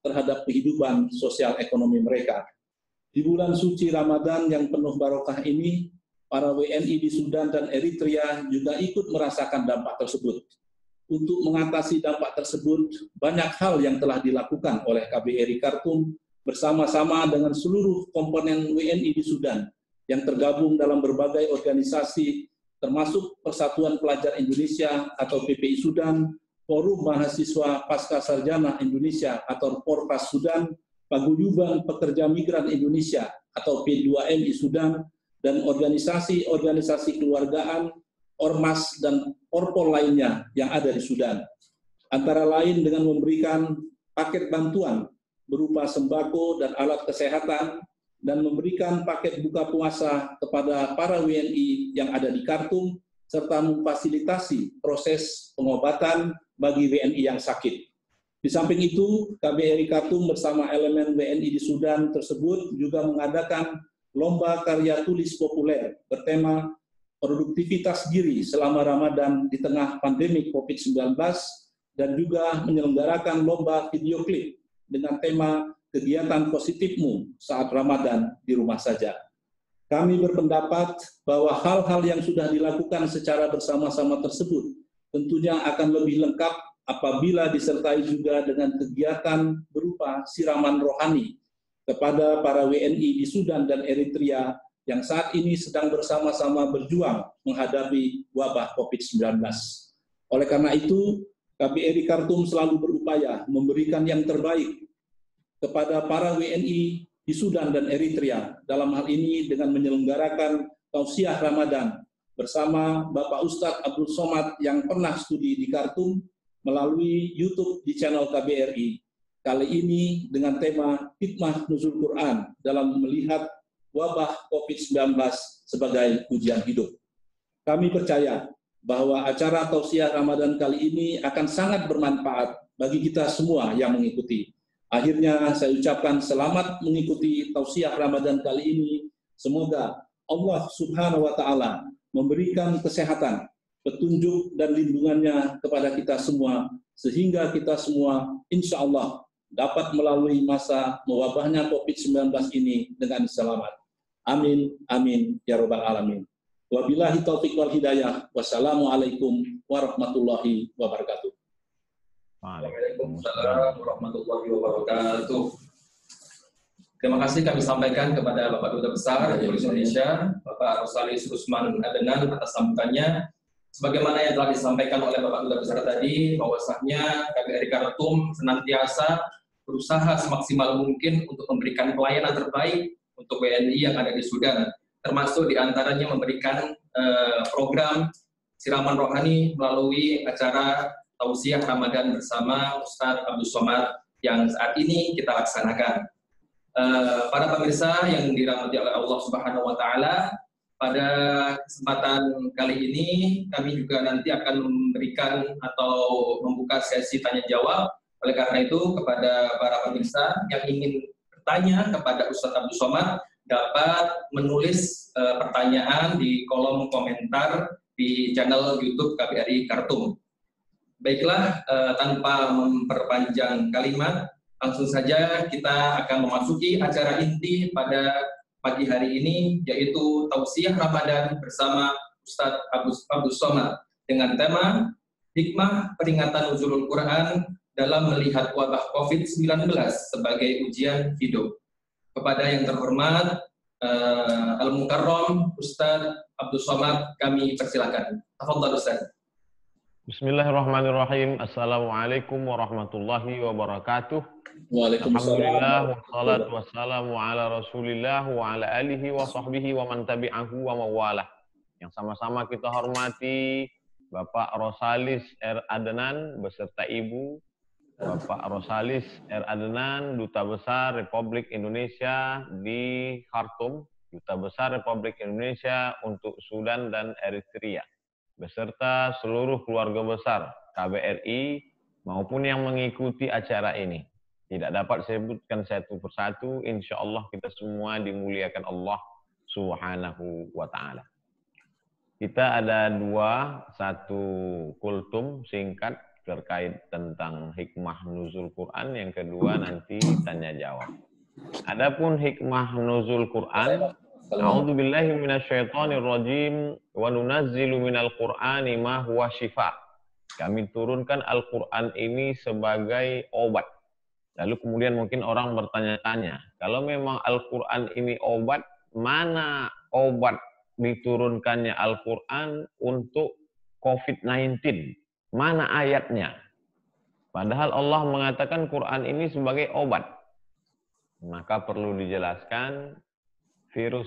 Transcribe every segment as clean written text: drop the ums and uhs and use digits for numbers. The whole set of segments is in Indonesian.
terhadap kehidupan sosial ekonomi mereka. Di bulan suci Ramadan yang penuh barokah ini, para WNI di Sudan dan Eritrea juga ikut merasakan dampak tersebut. Untuk mengatasi dampak tersebut, banyak hal yang telah dilakukan oleh KBRI Khartoum bersama-sama dengan seluruh komponen WNI di Sudan yang tergabung dalam berbagai organisasi, termasuk Persatuan Pelajar Indonesia atau PPI Sudan, Forum Mahasiswa Pasca Sarjana Indonesia atau Porpas Sudan, Paguyuban Pekerja Migran Indonesia atau P2MI Sudan, dan organisasi-organisasi keluargaan, ormas, dan orpol lainnya yang ada di Sudan. Antara lain dengan memberikan paket bantuan berupa sembako dan alat kesehatan, dan memberikan paket buka puasa kepada para WNI yang ada di Khartoum, serta memfasilitasi proses pengobatan bagi WNI yang sakit. Di samping itu, KBRI Khartoum bersama elemen WNI di Sudan tersebut juga mengadakan lomba karya tulis populer bertema produktivitas diri selama Ramadan di tengah pandemi COVID-19, dan juga menyelenggarakan lomba video klip dengan tema kegiatan positifmu saat Ramadan di rumah saja. Kami berpendapat bahwa hal-hal yang sudah dilakukan secara bersama-sama tersebut tentunya akan lebih lengkap apabila disertai juga dengan kegiatan berupa siraman rohani kepada para WNI di Sudan dan Eritrea yang saat ini sedang bersama-sama berjuang menghadapi wabah COVID-19. Oleh karena itu, KBRI Khartoum selalu berupaya memberikan yang terbaik kepada para WNI di Sudan dan Eritrea, dalam hal ini dengan menyelenggarakan tausiah Ramadan bersama Bapak Ustadz Abdul Somad yang pernah studi di Khartoum melalui YouTube di channel KBRI. Kali ini dengan tema Hikmah Nuzul Quran dalam melihat wabah COVID-19 sebagai ujian hidup. Kami percaya bahwa acara tausiah Ramadan kali ini akan sangat bermanfaat bagi kita semua yang mengikuti. Akhirnya saya ucapkan selamat mengikuti tausiah Ramadan kali ini. Semoga Allah Subhanahu wa Ta'ala memberikan kesehatan, petunjuk dan lindungannya kepada kita semua, sehingga kita semua insya Allah dapat melalui masa mewabahnya COVID-19 ini dengan selamat. Amin, amin, ya Rabbal Alamin. Wabillahi taufiq wal hidayah. Wassalamualaikum warahmatullahi wabarakatuh. Waalaikumsalam warahmatullahi wabarakatuh. Terima kasih kami sampaikan kepada Bapak Duta Besar Republik Indonesia, Bapak Rosalis Rusman Adenan atas sambutannya. Sebagaimana yang telah disampaikan oleh Bapak Duta Besar tadi, bahwasanya KBRI Khartoum senantiasa berusaha semaksimal mungkin untuk memberikan pelayanan terbaik untuk WNI yang ada di Sudan, termasuk diantaranya memberikan program siraman rohani melalui acara tausiah Ramadan bersama Ustadz Abdul Somad yang saat ini kita laksanakan. Para pemirsa yang dirahmati oleh Allah Subhanahu wa Ta'ala, pada kesempatan kali ini kami juga nanti akan memberikan atau membuka sesi tanya jawab. Oleh karena itu, kepada para pemirsa yang ingin bertanya kepada Ustadz Abdul Somad dapat menulis pertanyaan di kolom komentar di channel YouTube KBRI Khartoum. Baiklah, tanpa memperpanjang kalimat, langsung saja kita akan memasuki acara inti pada pagi hari ini, yaitu tausiah Ramadan bersama Ustadz Abdul Somad dengan tema Hikmah Peringatan Nuzulul Quran dalam melihat wabah COVID-19 sebagai ujian hidup. Kepada yang terhormat Al-Mukarram Ustadz Abdul Somad, kami persilakan. Tafadhal Ustadz. Bismillahirrahmanirrahim. Assalamualaikum warahmatullahi wabarakatuh. Waalaikumsalam. Alhamdulillah wassalatu wassalamu ala Rasulillah wa ala alihi wa sahbihi wa man tabi'ahu wa mawalah. Yang sama-sama kita hormati Bapak Rosalis R. Adenan beserta Ibu Bapak Rosalis R. Adenan, Duta Besar Republik Indonesia di Khartoum, Duta Besar Republik Indonesia untuk Sudan dan Eritrea, beserta seluruh keluarga besar KBRI maupun yang mengikuti acara ini. Tidak dapat saya sebutkan satu persatu, insya Allah kita semua dimuliakan Allah Subhanahu wa Ta'ala. Kita ada satu kultum singkat terkait tentang hikmah nuzul Quran, yang kedua nanti tanya jawab. Adapun hikmah nuzul Quran, a'udzubillahi minasyaitonirrajim, wa nunazzilu minal Qur'ani ma huwa syifa. Kami turunkan Al-Quran ini sebagai obat. Lalu kemudian mungkin orang bertanya-tanya, kalau memang Al-Quran ini obat, mana obat diturunkannya Al-Quran untuk COVID-19? Mana ayatnya? Padahal Allah mengatakan Quran ini sebagai obat. Maka perlu dijelaskan, virus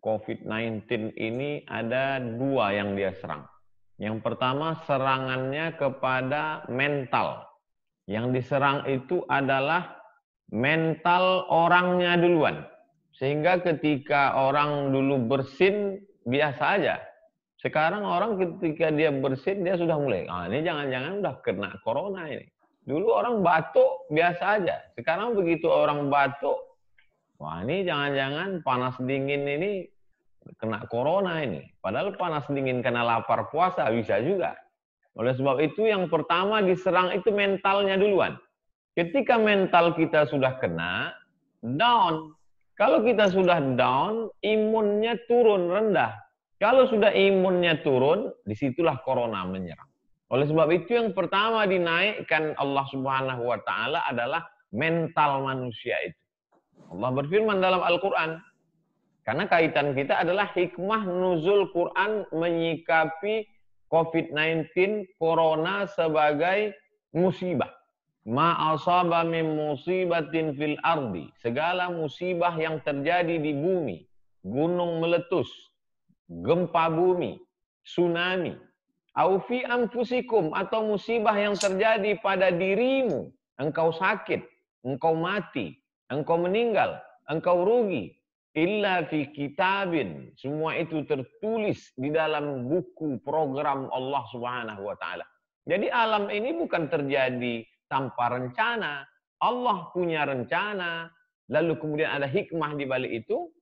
COVID-19 ini ada dua yang dia serang. Yang pertama, serangannya kepada mental. Yang diserang itu adalah mental orangnya duluan. Sehingga ketika orang dulu bersin, biasa aja. Sekarang orang ketika dia bersin, dia sudah mulai, ini jangan-jangan udah kena corona ini. Dulu orang batuk, biasa aja. Sekarang begitu orang batuk, wah ini jangan-jangan panas dingin ini kena corona ini. Padahal panas dingin karena lapar puasa, bisa juga. Oleh sebab itu yang pertama diserang itu mentalnya duluan. Ketika mental kita sudah kena, down. Kalau kita sudah down, imunnya turun, rendah. Kalau sudah imunnya turun, disitulah corona menyerang. Oleh sebab itu yang pertama dinaikkan Allah Subhanahu wa Ta'ala adalah mental manusia itu. Allah berfirman dalam Al-Quran, karena kaitan kita adalah hikmah nuzul Quran menyikapi COVID-19, corona sebagai musibah. Ma asaba min musibatin fil ardi. Segala musibah yang terjadi di bumi, gunung meletus, gempa bumi, tsunami, au fi anfusikum, atau musibah yang terjadi pada dirimu, engkau sakit, engkau mati, engkau meninggal, engkau rugi, illa fi kitabin, semua itu tertulis di dalam buku program Allah Subhanahu wa Ta'ala. Jadi alam ini bukan terjadi tanpa rencana. Allah punya rencana, lalu kemudian ada hikmah di balik itu.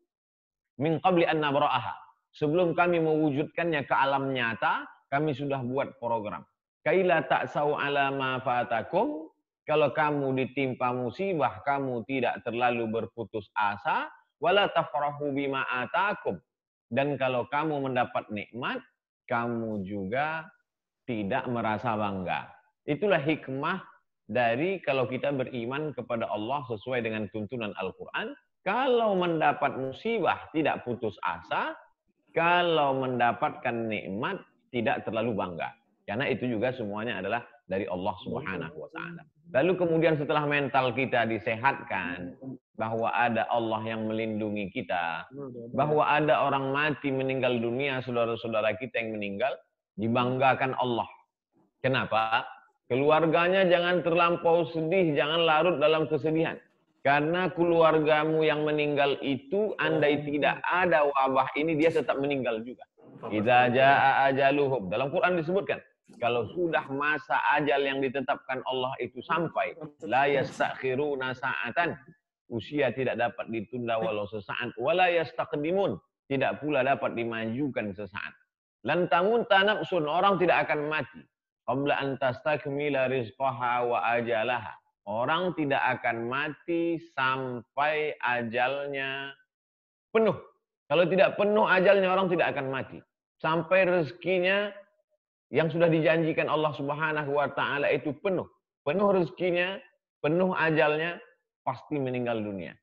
Min qabli an nabra'aha, sebelum kami mewujudkannya ke alam nyata, kami sudah buat program. Kaila ta'sau ala ma fatakum, kalau kamu ditimpa musibah, kamu tidak terlalu berputus asa. Wala tafrahu bima atakum, dan kalau kamu mendapat nikmat, kamu juga tidak merasa bangga. Itulah hikmah dari kalau kita beriman kepada Allah sesuai dengan tuntunan Al-Quran. Kalau mendapat musibah tidak putus asa, kalau mendapatkan nikmat tidak terlalu bangga. Karena itu juga semuanya adalah dari Allah Subhanahu wa Ta'ala. Lalu kemudian setelah mental kita disehatkan, bahwa ada Allah yang melindungi kita, bahwa ada orang mati meninggal dunia, saudara-saudara kita yang meninggal, dibanggakan Allah. Kenapa? Keluarganya jangan terlampau sedih, jangan larut dalam kesedihan. Karena keluargamu yang meninggal itu, andai tidak ada wabah ini, dia tetap meninggal juga. Idza jaa ajaluhum. Dalam Quran disebutkan, kalau sudah masa ajal yang ditetapkan Allah itu sampai, la yastakhiruna sa'atan, usia tidak dapat ditunda walau sesaat, wala yastaqdimun, tidak pula dapat dimajukan sesaat. Lan tamuta nafsun, orang tidak akan mati. Qabla an tastakmila rizqaha wa ajalaha. Orang tidak akan mati sampai ajalnya penuh. Kalau tidak penuh ajalnya, orang tidak akan mati. Sampai rezekinya yang sudah dijanjikan Allah Subhanahu wa Ta'ala itu penuh. Penuh rezekinya, penuh ajalnya, pasti meninggal dunia.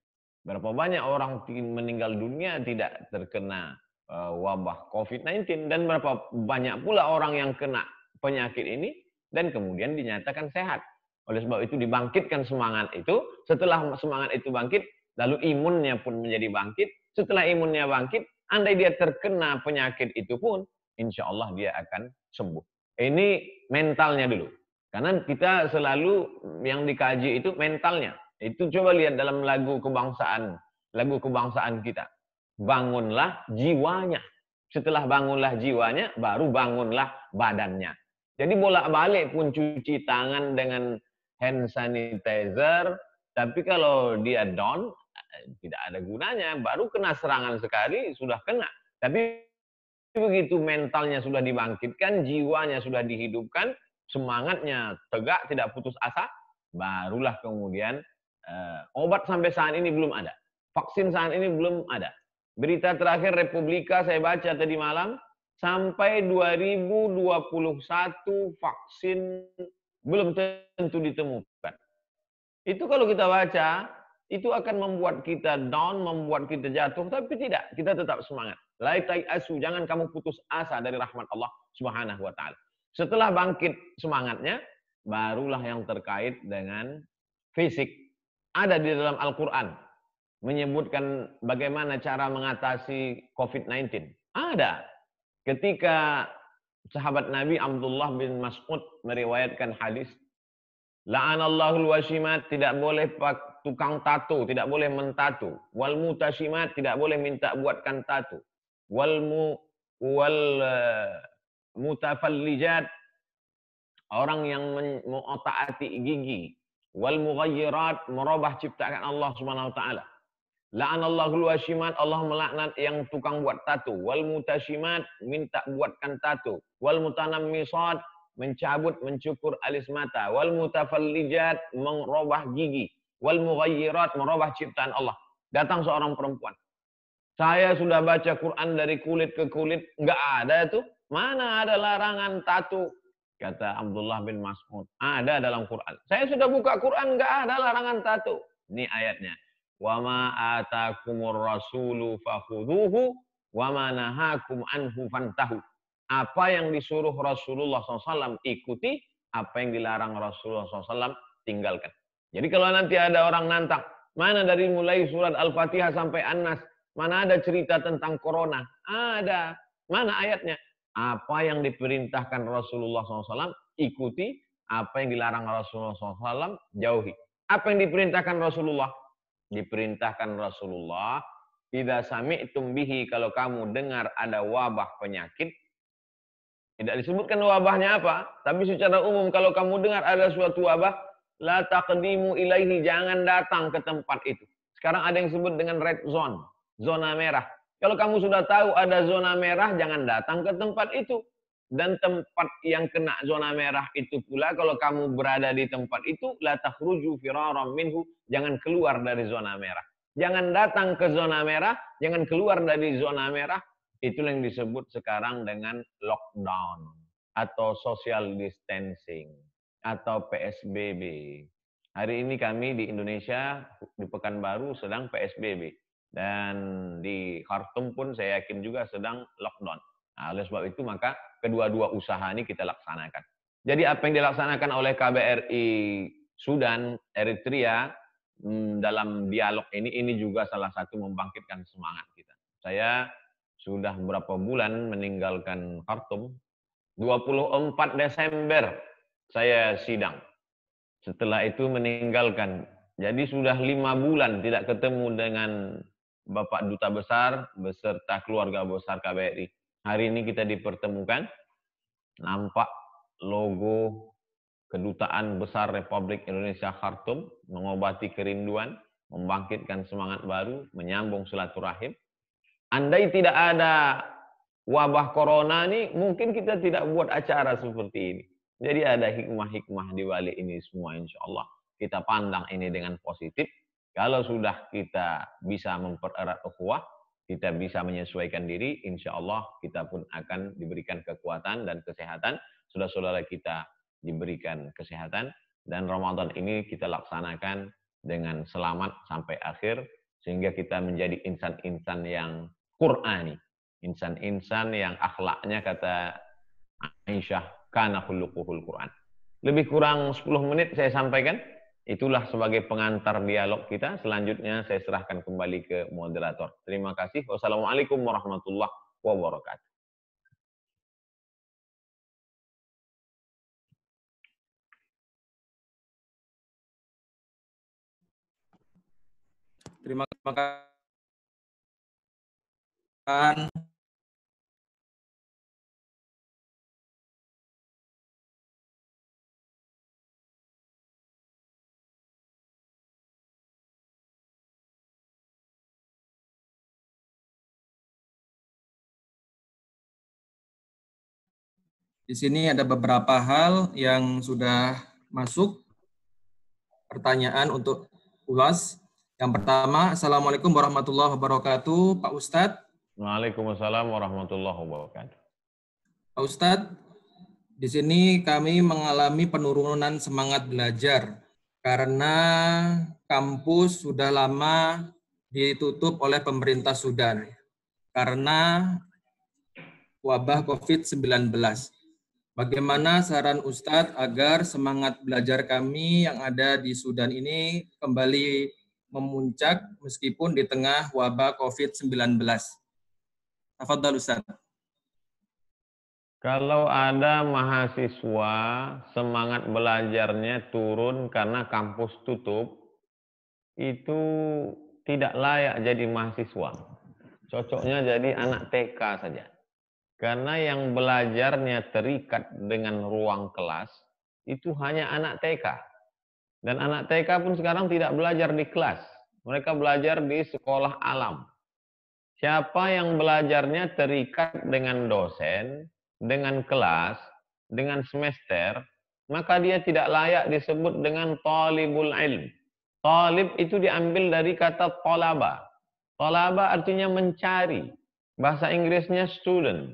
Berapa banyak orang meninggal dunia tidak terkena wabah COVID-19, dan berapa banyak pula orang yang kena penyakit ini dan kemudian dinyatakan sehat. Oleh sebab itu dibangkitkan semangat itu. Setelah semangat itu bangkit, lalu imunnya pun menjadi bangkit. Setelah imunnya bangkit, andai dia terkena penyakit itu pun, insya Allah dia akan sembuh. Ini mentalnya dulu. Karena kita selalu yang dikaji itu mentalnya. Itu coba lihat dalam lagu kebangsaan kita. Bangunlah jiwanya. Setelah bangunlah jiwanya, baru bangunlah badannya. Jadi bolak-balik pun cuci tangan dengan hand sanitizer, tapi kalau dia down, tidak ada gunanya. Baru kena serangan sekali, sudah kena. Tapi begitu mentalnya sudah dibangkitkan, jiwanya sudah dihidupkan, semangatnya tegak, tidak putus asa, barulah kemudian obat sampai saat ini belum ada. Vaksin saat ini belum ada. Berita terakhir Republika saya baca tadi malam, sampai 2021 vaksin belum tentu ditemukan. Itu kalau kita baca, itu akan membuat kita down, membuat kita jatuh, tapi tidak, kita tetap semangat. La ta'asu, jangan kamu putus asa dari rahmat Allah Subhanahu wa taala. Setelah bangkit semangatnya, barulah yang terkait dengan fisik. Ada di dalam Al-Qur'an menyebutkan bagaimana cara mengatasi COVID-19. Ada. Ketika sahabat Nabi Abdullah bin Mas'ud meriwayatkan hadis, la'anallahul washimat, tidak boleh tukang tato, tidak boleh mentato. Wal mutashimat, tidak boleh minta buatkan tato. Wal mutafallijat, orang yang mengotak-atik gigi. Wal mughayyirat, merubah ciptaan Allah Subhanahu wa taala. La'anallahul washimat, Allah melaknat yang tukang buat tato. Wal mutashimat, minta buatkan tato. Wal mutanammisat, mencabut, mencukur alis mata. Wal mutafallijat, merubah gigi. Wal mughayyirat, merubah ciptaan Allah. Datang seorang perempuan. Saya sudah baca Quran dari kulit ke kulit, enggak ada itu. Mana ada larangan tato? Kata Abdullah bin Mas'ud, ada dalam Quran. Saya sudah buka Quran, enggak ada larangan tato. Ini ayatnya. Wa ma atakumur rasulu fakhudhuhu wa ma nahakum anhu fantahu. Apa yang disuruh Rasulullah SAW ikuti, apa yang dilarang Rasulullah SAW tinggalkan. Jadi kalau nanti ada orang nantang, mana dari mulai surat Al-Fatihah sampai An-Nas, mana ada cerita tentang corona? Ada. Mana ayatnya? Apa yang diperintahkan Rasulullah SAW ikuti, apa yang dilarang Rasulullah SAW jauhi. Apa yang diperintahkan Rasulullah? Diperintahkan Rasulullah, idza sami'tum bihi, kalau kamu dengar ada wabah penyakit. Tidak disebutkan wabahnya apa, tapi secara umum kalau kamu dengar ada suatu wabah, la taqdimu ilaihi, jangan datang ke tempat itu. Sekarang ada yang disebut dengan red zone, zona merah. Kalau kamu sudah tahu ada zona merah, jangan datang ke tempat itu. Dan tempat yang kena zona merah itu pula, kalau kamu berada di tempat itu, la takhruju firaram minhu, jangan keluar dari zona merah. Jangan datang ke zona merah, jangan keluar dari zona merah. Itulah yang disebut sekarang dengan lockdown atau social distancing atau PSBB. Hari ini kami di Indonesia, di Pekanbaru sedang PSBB. Dan di Khartoum pun saya yakin juga sedang lockdown. Nah, oleh sebab itu maka kedua-dua usaha ini kita laksanakan. Jadi apa yang dilaksanakan oleh KBRI Sudan, Eritrea dalam dialog ini juga salah satu membangkitkan semangat kita. Saya sudah berapa bulan meninggalkan Khartoum. 24 Desember saya sidang. Setelah itu meninggalkan. Jadi sudah 5 bulan tidak ketemu dengan Bapak Duta Besar beserta keluarga besar KBRI. Hari ini kita dipertemukan. Nampak logo Kedutaan Besar Republik Indonesia Khartoum, mengobati kerinduan, membangkitkan semangat baru, menyambung silaturahim. Andai tidak ada wabah corona ini, mungkin kita tidak buat acara seperti ini. Jadi ada hikmah-hikmah di balik ini semua, insya Allah. Kita pandang ini dengan positif. Kalau sudah kita bisa mempererat ukhuwah, kita bisa menyesuaikan diri, insya Allah kita pun akan diberikan kekuatan dan kesehatan. Saudara-saudara kita diberikan kesehatan. Dan Ramadan ini kita laksanakan dengan selamat sampai akhir. Sehingga kita menjadi insan-insan yang Qur'ani. Insan-insan yang akhlaknya, kata Aisyah, kana khuluquhul Qur'an. Lebih kurang 10 menit saya sampaikan. Itulah sebagai pengantar dialog kita. Selanjutnya saya serahkan kembali ke moderator. Terima kasih. Wassalamualaikum warahmatullahi wabarakatuh. Terima kasih. Di sini ada beberapa hal yang sudah masuk pertanyaan untuk UAS. Yang pertama, Assalamualaikum warahmatullahi wabarakatuh, Pak Ustadz. Waalaikumsalam warahmatullahi wabarakatuh. Pak Ustadz, di sini kami mengalami penurunan semangat belajar karena kampus sudah lama ditutup oleh pemerintah Sudan karena wabah COVID-19. Bagaimana saran Ustadz agar semangat belajar kami yang ada di Sudan ini kembali memuncak meskipun di tengah wabah COVID-19? Tafadhal Ustadz. Kalau ada mahasiswa semangat belajarnya turun karena kampus tutup, itu tidak layak jadi mahasiswa. Cocoknya jadi anak TK saja. Karena yang belajarnya terikat dengan ruang kelas, itu hanya anak TK. Dan anak TK pun sekarang tidak belajar di kelas. Mereka belajar di sekolah alam. Siapa yang belajarnya terikat dengan dosen, dengan kelas, dengan semester, maka dia tidak layak disebut dengan talibul ilm. Talib itu diambil dari kata talaba. Talaba artinya mencari. Bahasa Inggrisnya student.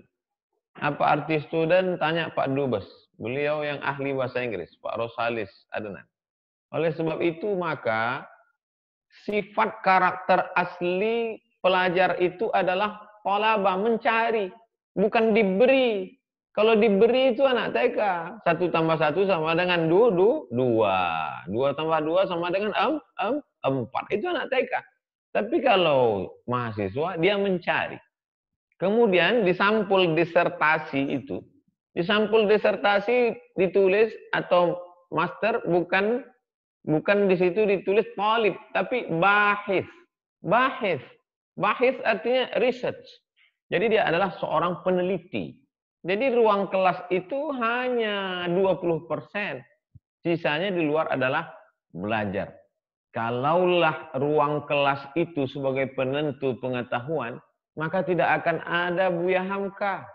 Apa arti student? Tanya Pak Dubes. Beliau yang ahli bahasa Inggris, Pak Rosalis Adnan. Oleh sebab itu maka sifat karakter asli pelajar itu adalah talaba, mencari, bukan diberi. Kalau diberi itu anak TK. 1 tambah 1 sama dengan 2. 2 tambah 2 sama dengan 4. Itu anak TK. Tapi kalau mahasiswa, dia mencari. Kemudian di sampul disertasi itu, di sampul disertasi ditulis atau master bukan di situ ditulis talib, tapi bahis. Bahis. Bahis artinya research. Jadi dia adalah seorang peneliti. Jadi ruang kelas itu hanya 20%. Sisanya di luar adalah belajar. Kalaulah ruang kelas itu sebagai penentu pengetahuan, maka tidak akan ada Buya Hamka.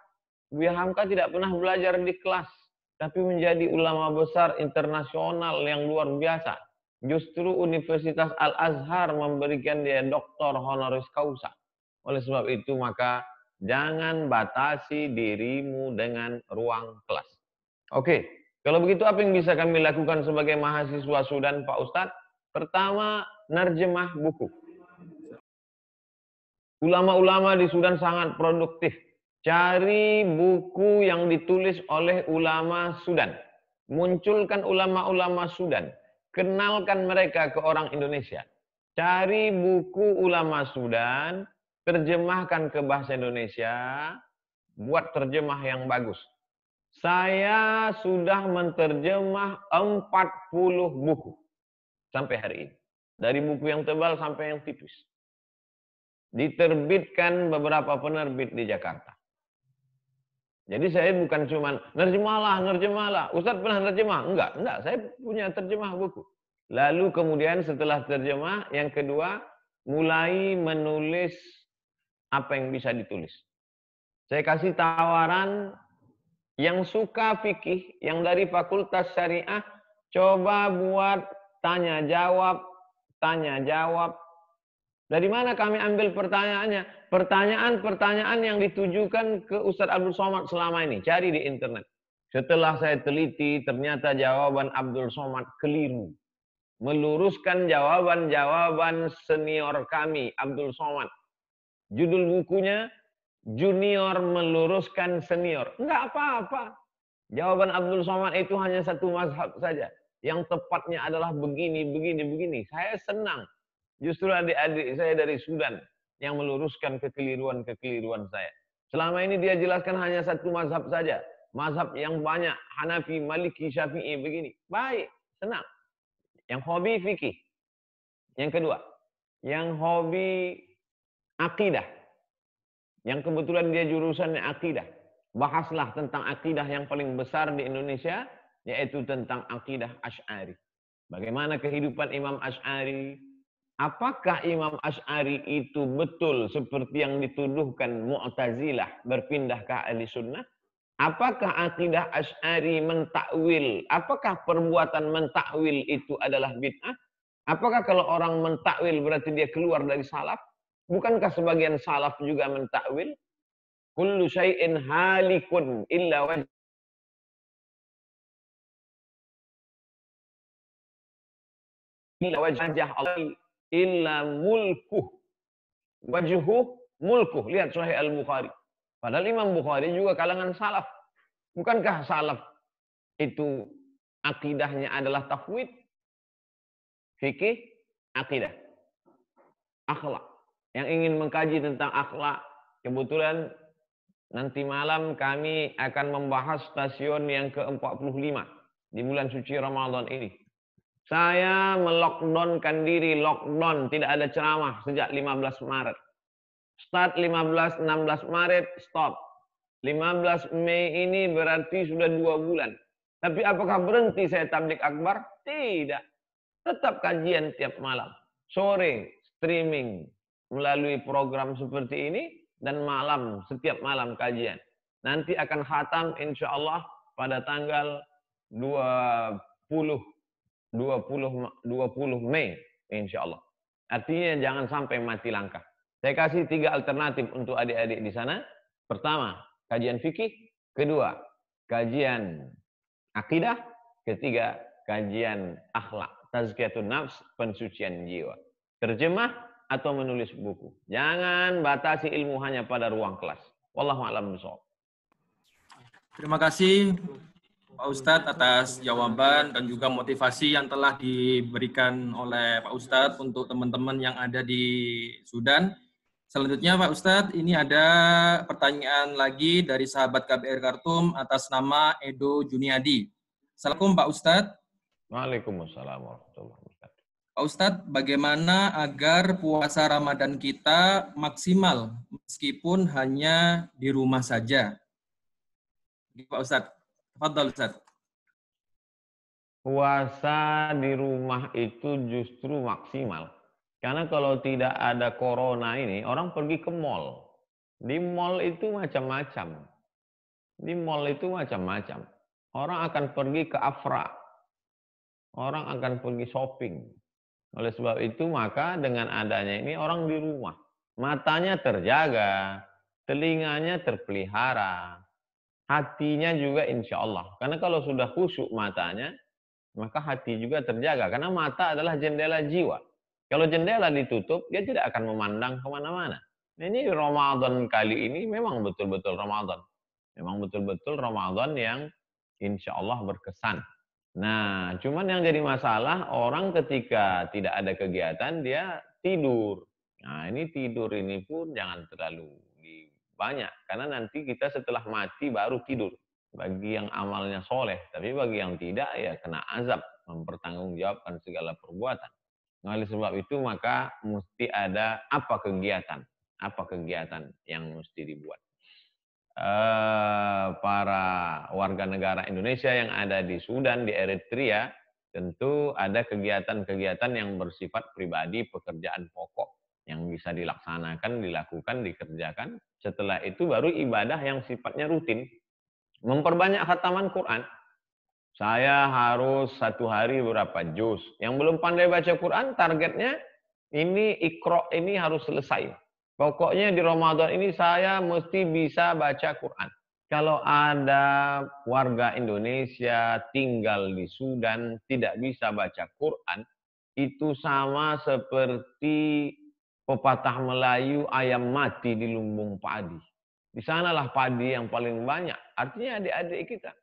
Buya Hamka tidak pernah belajar di kelas, tapi menjadi ulama besar internasional yang luar biasa. Justru Universitas Al-Azhar memberikan dia doktor honoris causa. Oleh sebab itu maka jangan batasi dirimu dengan ruang kelas. Oke, kalau begitu apa yang bisa kami lakukan sebagai mahasiswa Sudan, Pak Ustadz? Pertama, nerjemah buku. Ulama-ulama di Sudan sangat produktif. Cari buku yang ditulis oleh ulama Sudan. Munculkan ulama-ulama Sudan. Kenalkan mereka ke orang Indonesia. Cari buku ulama Sudan, terjemahkan ke bahasa Indonesia, buat terjemah yang bagus. Saya sudah menterjemah 40 buku sampai hari ini. Dari buku yang tebal sampai yang tipis. Diterbitkan beberapa penerbit di Jakarta. Jadi saya bukan cuma nerjemahlah. Ustadz pernah nerjemah? Enggak, saya punya terjemah buku. Lalu kemudian setelah terjemah, yang kedua, mulai menulis apa yang bisa ditulis. Saya kasih tawaran yang suka fikih, yang dari Fakultas Syariah, coba buat tanya jawab. Dari mana kami ambil pertanyaannya? Pertanyaan-pertanyaan yang ditujukan ke Ustadz Abdul Somad selama ini. Cari di internet. Setelah saya teliti, ternyata jawaban Abdul Somad keliru. Meluruskan jawaban-jawaban senior kami, Abdul Somad. Judul bukunya, Junior Meluruskan Senior. Enggak apa-apa. Jawaban Abdul Somad itu hanya satu mazhab saja. Yang tepatnya adalah begini. Saya senang. Justru adik-adik saya dari Sudan yang meluruskan kekeliruan-kekeliruan saya. Selama ini dia jelaskan hanya satu mazhab saja. Mazhab yang banyak, Hanafi, Maliki, Syafi'i, begini. Baik, senang. Yang hobi fikih. Yang kedua, yang hobi akidah. Yang kebetulan dia jurusannya akidah. Bahaslah tentang akidah yang paling besar di Indonesia, yaitu tentang akidah Asy'ari. Bagaimana kehidupan Imam Asy'ari? Apakah Imam Asy'ari itu betul seperti yang dituduhkan Mu'tazilah berpindah ke Ahli Sunnah? Apakah akidah Asy'ari mentakwil? Apakah perbuatan mentakwil itu adalah bid'ah? Apakah kalau orang mentakwil berarti dia keluar dari salaf? Bukankah sebagian salaf juga mentakwil? Kullu syai'in halikun illa wajah Allah illa mulkuh. Wajhuh mulkuh. Lihat Sahih Al-Bukhari. Padahal Imam Bukhari juga kalangan salaf. Bukankah salaf itu akidahnya adalah tafwid? Fikih, akidah, akhlak. Yang ingin mengkaji tentang akhlak, kebetulan nanti malam kami akan membahas stasiun yang ke-45 di bulan suci Ramadan ini. Saya melockdownkan diri, lockdown, tidak ada ceramah sejak 15 Maret. Start 15-16 Maret, stop. 15 Mei ini berarti sudah 2 bulan. Tapi apakah berhenti saya tablik akbar? Tidak. Tetap kajian tiap malam. Sore streaming melalui program seperti ini dan malam, setiap malam kajian. Nanti akan khatam insya Allah pada tanggal 20 Mei insya Allah. Artinya jangan sampai mati langkah. Saya kasih 3 alternatif untuk adik-adik di sana. Pertama, kajian fikih. Kedua, kajian akidah. Ketiga, kajian akhlak. Tazkiyatun nafs, pensucian jiwa. Terjemah atau menulis buku. Jangan batasi ilmu hanya pada ruang kelas. Wallahu a'lam bishawab. Terima kasih Pak Ustadz atas jawaban dan juga motivasi yang telah diberikan oleh Pak Ustadz untuk teman-teman yang ada di Sudan. Selanjutnya Pak Ustadz, ini ada pertanyaan lagi dari sahabat KBR Khartoum atas nama Edo Juniadi. Assalamualaikum Pak Ustadz. Waalaikumsalam warahmatullahi wabarakatuh. Pak Ustadz, bagaimana agar puasa Ramadan kita maksimal meskipun hanya di rumah saja? Pak Ustadz, tafadhol Ustadz. Puasa di rumah itu justru maksimal. Karena kalau tidak ada corona ini, orang pergi ke mall. Di mall itu macam-macam. Di mall itu macam-macam. Orang akan pergi ke Afra. Orang akan pergi shopping. Oleh sebab itu, maka dengan adanya ini orang di rumah. Matanya terjaga, telinganya terpelihara, hatinya juga insya Allah. Karena kalau sudah khusyuk matanya, maka hati juga terjaga. Karena mata adalah jendela jiwa. Kalau jendela ditutup, dia tidak akan memandang kemana-mana. Ini Ramadan kali ini memang betul-betul Ramadan. Memang betul-betul Ramadan yang insya Allah berkesan. Nah, cuman yang jadi masalah, orang ketika tidak ada kegiatan, dia tidur. Nah, ini tidur ini pun jangan terlalu banyak. Karena nanti kita setelah mati baru tidur. Bagi yang amalnya soleh. Tapi bagi yang tidak, ya kena azab. Mempertanggungjawabkan segala perbuatan. Nah, oleh sebab itu, maka mesti ada apa kegiatan. Apa kegiatan yang mesti dibuat. Para warga negara Indonesia yang ada di Sudan, di Eritrea, tentu ada kegiatan-kegiatan yang bersifat pribadi, pekerjaan pokok yang bisa dilaksanakan, dilakukan, dikerjakan. Setelah itu baru ibadah yang sifatnya rutin. Memperbanyak khataman Quran. Saya harus 1 hari berapa juz. Yang belum pandai baca Quran, targetnya ini Iqra ini harus selesai. Pokoknya di Ramadan ini saya mesti bisa baca Quran. Kalau ada warga Indonesia tinggal di Sudan tidak bisa baca Quran, itu sama seperti pepatah Melayu ayam mati di lumbung padi. Di sanalah padi yang paling banyak. Artinya adik-adik kita.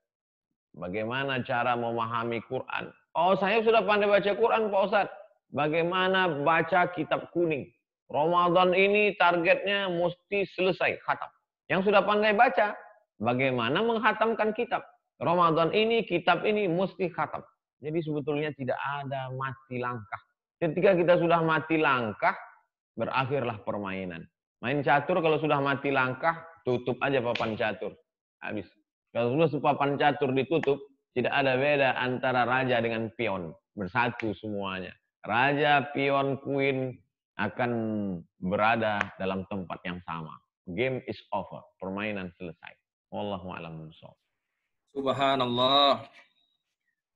Bagaimana cara memahami Quran? Oh, saya sudah pandai baca Quran, Pak Ustadz. Bagaimana baca kitab kuning? Ramadan ini targetnya mesti selesai, khatam. Yang sudah pandai baca, bagaimana menghatamkan kitab? Ramadan ini, kitab ini mesti khatam. Jadi sebetulnya tidak ada mati langkah. Ketika kita sudah mati langkah, berakhirlah permainan. Main catur kalau sudah mati langkah, tutup aja papan catur. Habis. Kalau sudah papan catur ditutup, tidak ada beda antara raja dengan pion. Bersatu semuanya. Raja, pion, queen akan berada dalam tempat yang sama. Game is over. Permainan selesai. Wallahu a'lam bishawab. Subhanallah.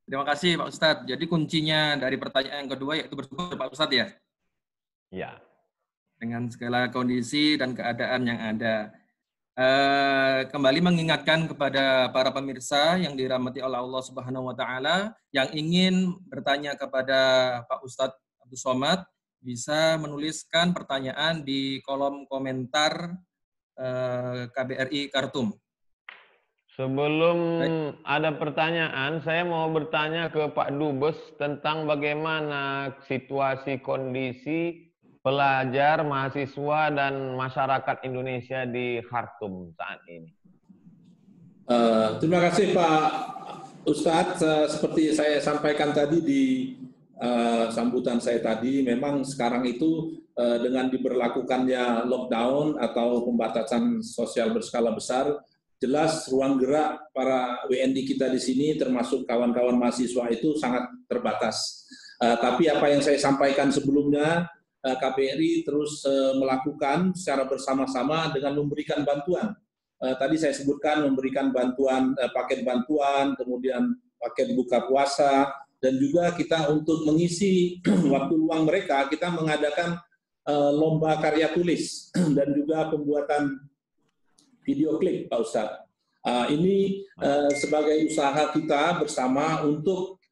Terima kasih Pak Ustadz. Jadi kuncinya dari pertanyaan yang kedua yaitu bersyukur Pak Ustadz ya? Ya. Dengan segala kondisi dan keadaan yang ada. Kembali mengingatkan kepada para pemirsa yang dirahmati oleh Allah Subhanahu wa taala yang ingin bertanya kepada Pak Ustadz Abdul Somad bisa menuliskan pertanyaan di kolom komentar KBRI Khartoum. Sebelum ada pertanyaan, saya mau bertanya ke Pak Dubes tentang bagaimana situasi kondisi pelajar, mahasiswa, dan masyarakat Indonesia di Khartoum saat ini. Terima kasih Pak Ustadz. Seperti saya sampaikan tadi di sambutan saya tadi, memang sekarang itu dengan diberlakukannya lockdown atau pembatasan sosial berskala besar, jelas ruang gerak para WNI kita di sini termasuk kawan-kawan mahasiswa itu sangat terbatas. Tapi apa yang saya sampaikan sebelumnya, KBRI terus melakukan secara bersama-sama dengan memberikan bantuan. Tadi saya sebutkan memberikan bantuan, paket bantuan, kemudian paket buka puasa, dan juga kita untuk mengisi waktu luang mereka, kita mengadakan lomba karya tulis dan juga pembuatan video klip, Pak Ustadz. Ini sebagai usaha kita bersama untuk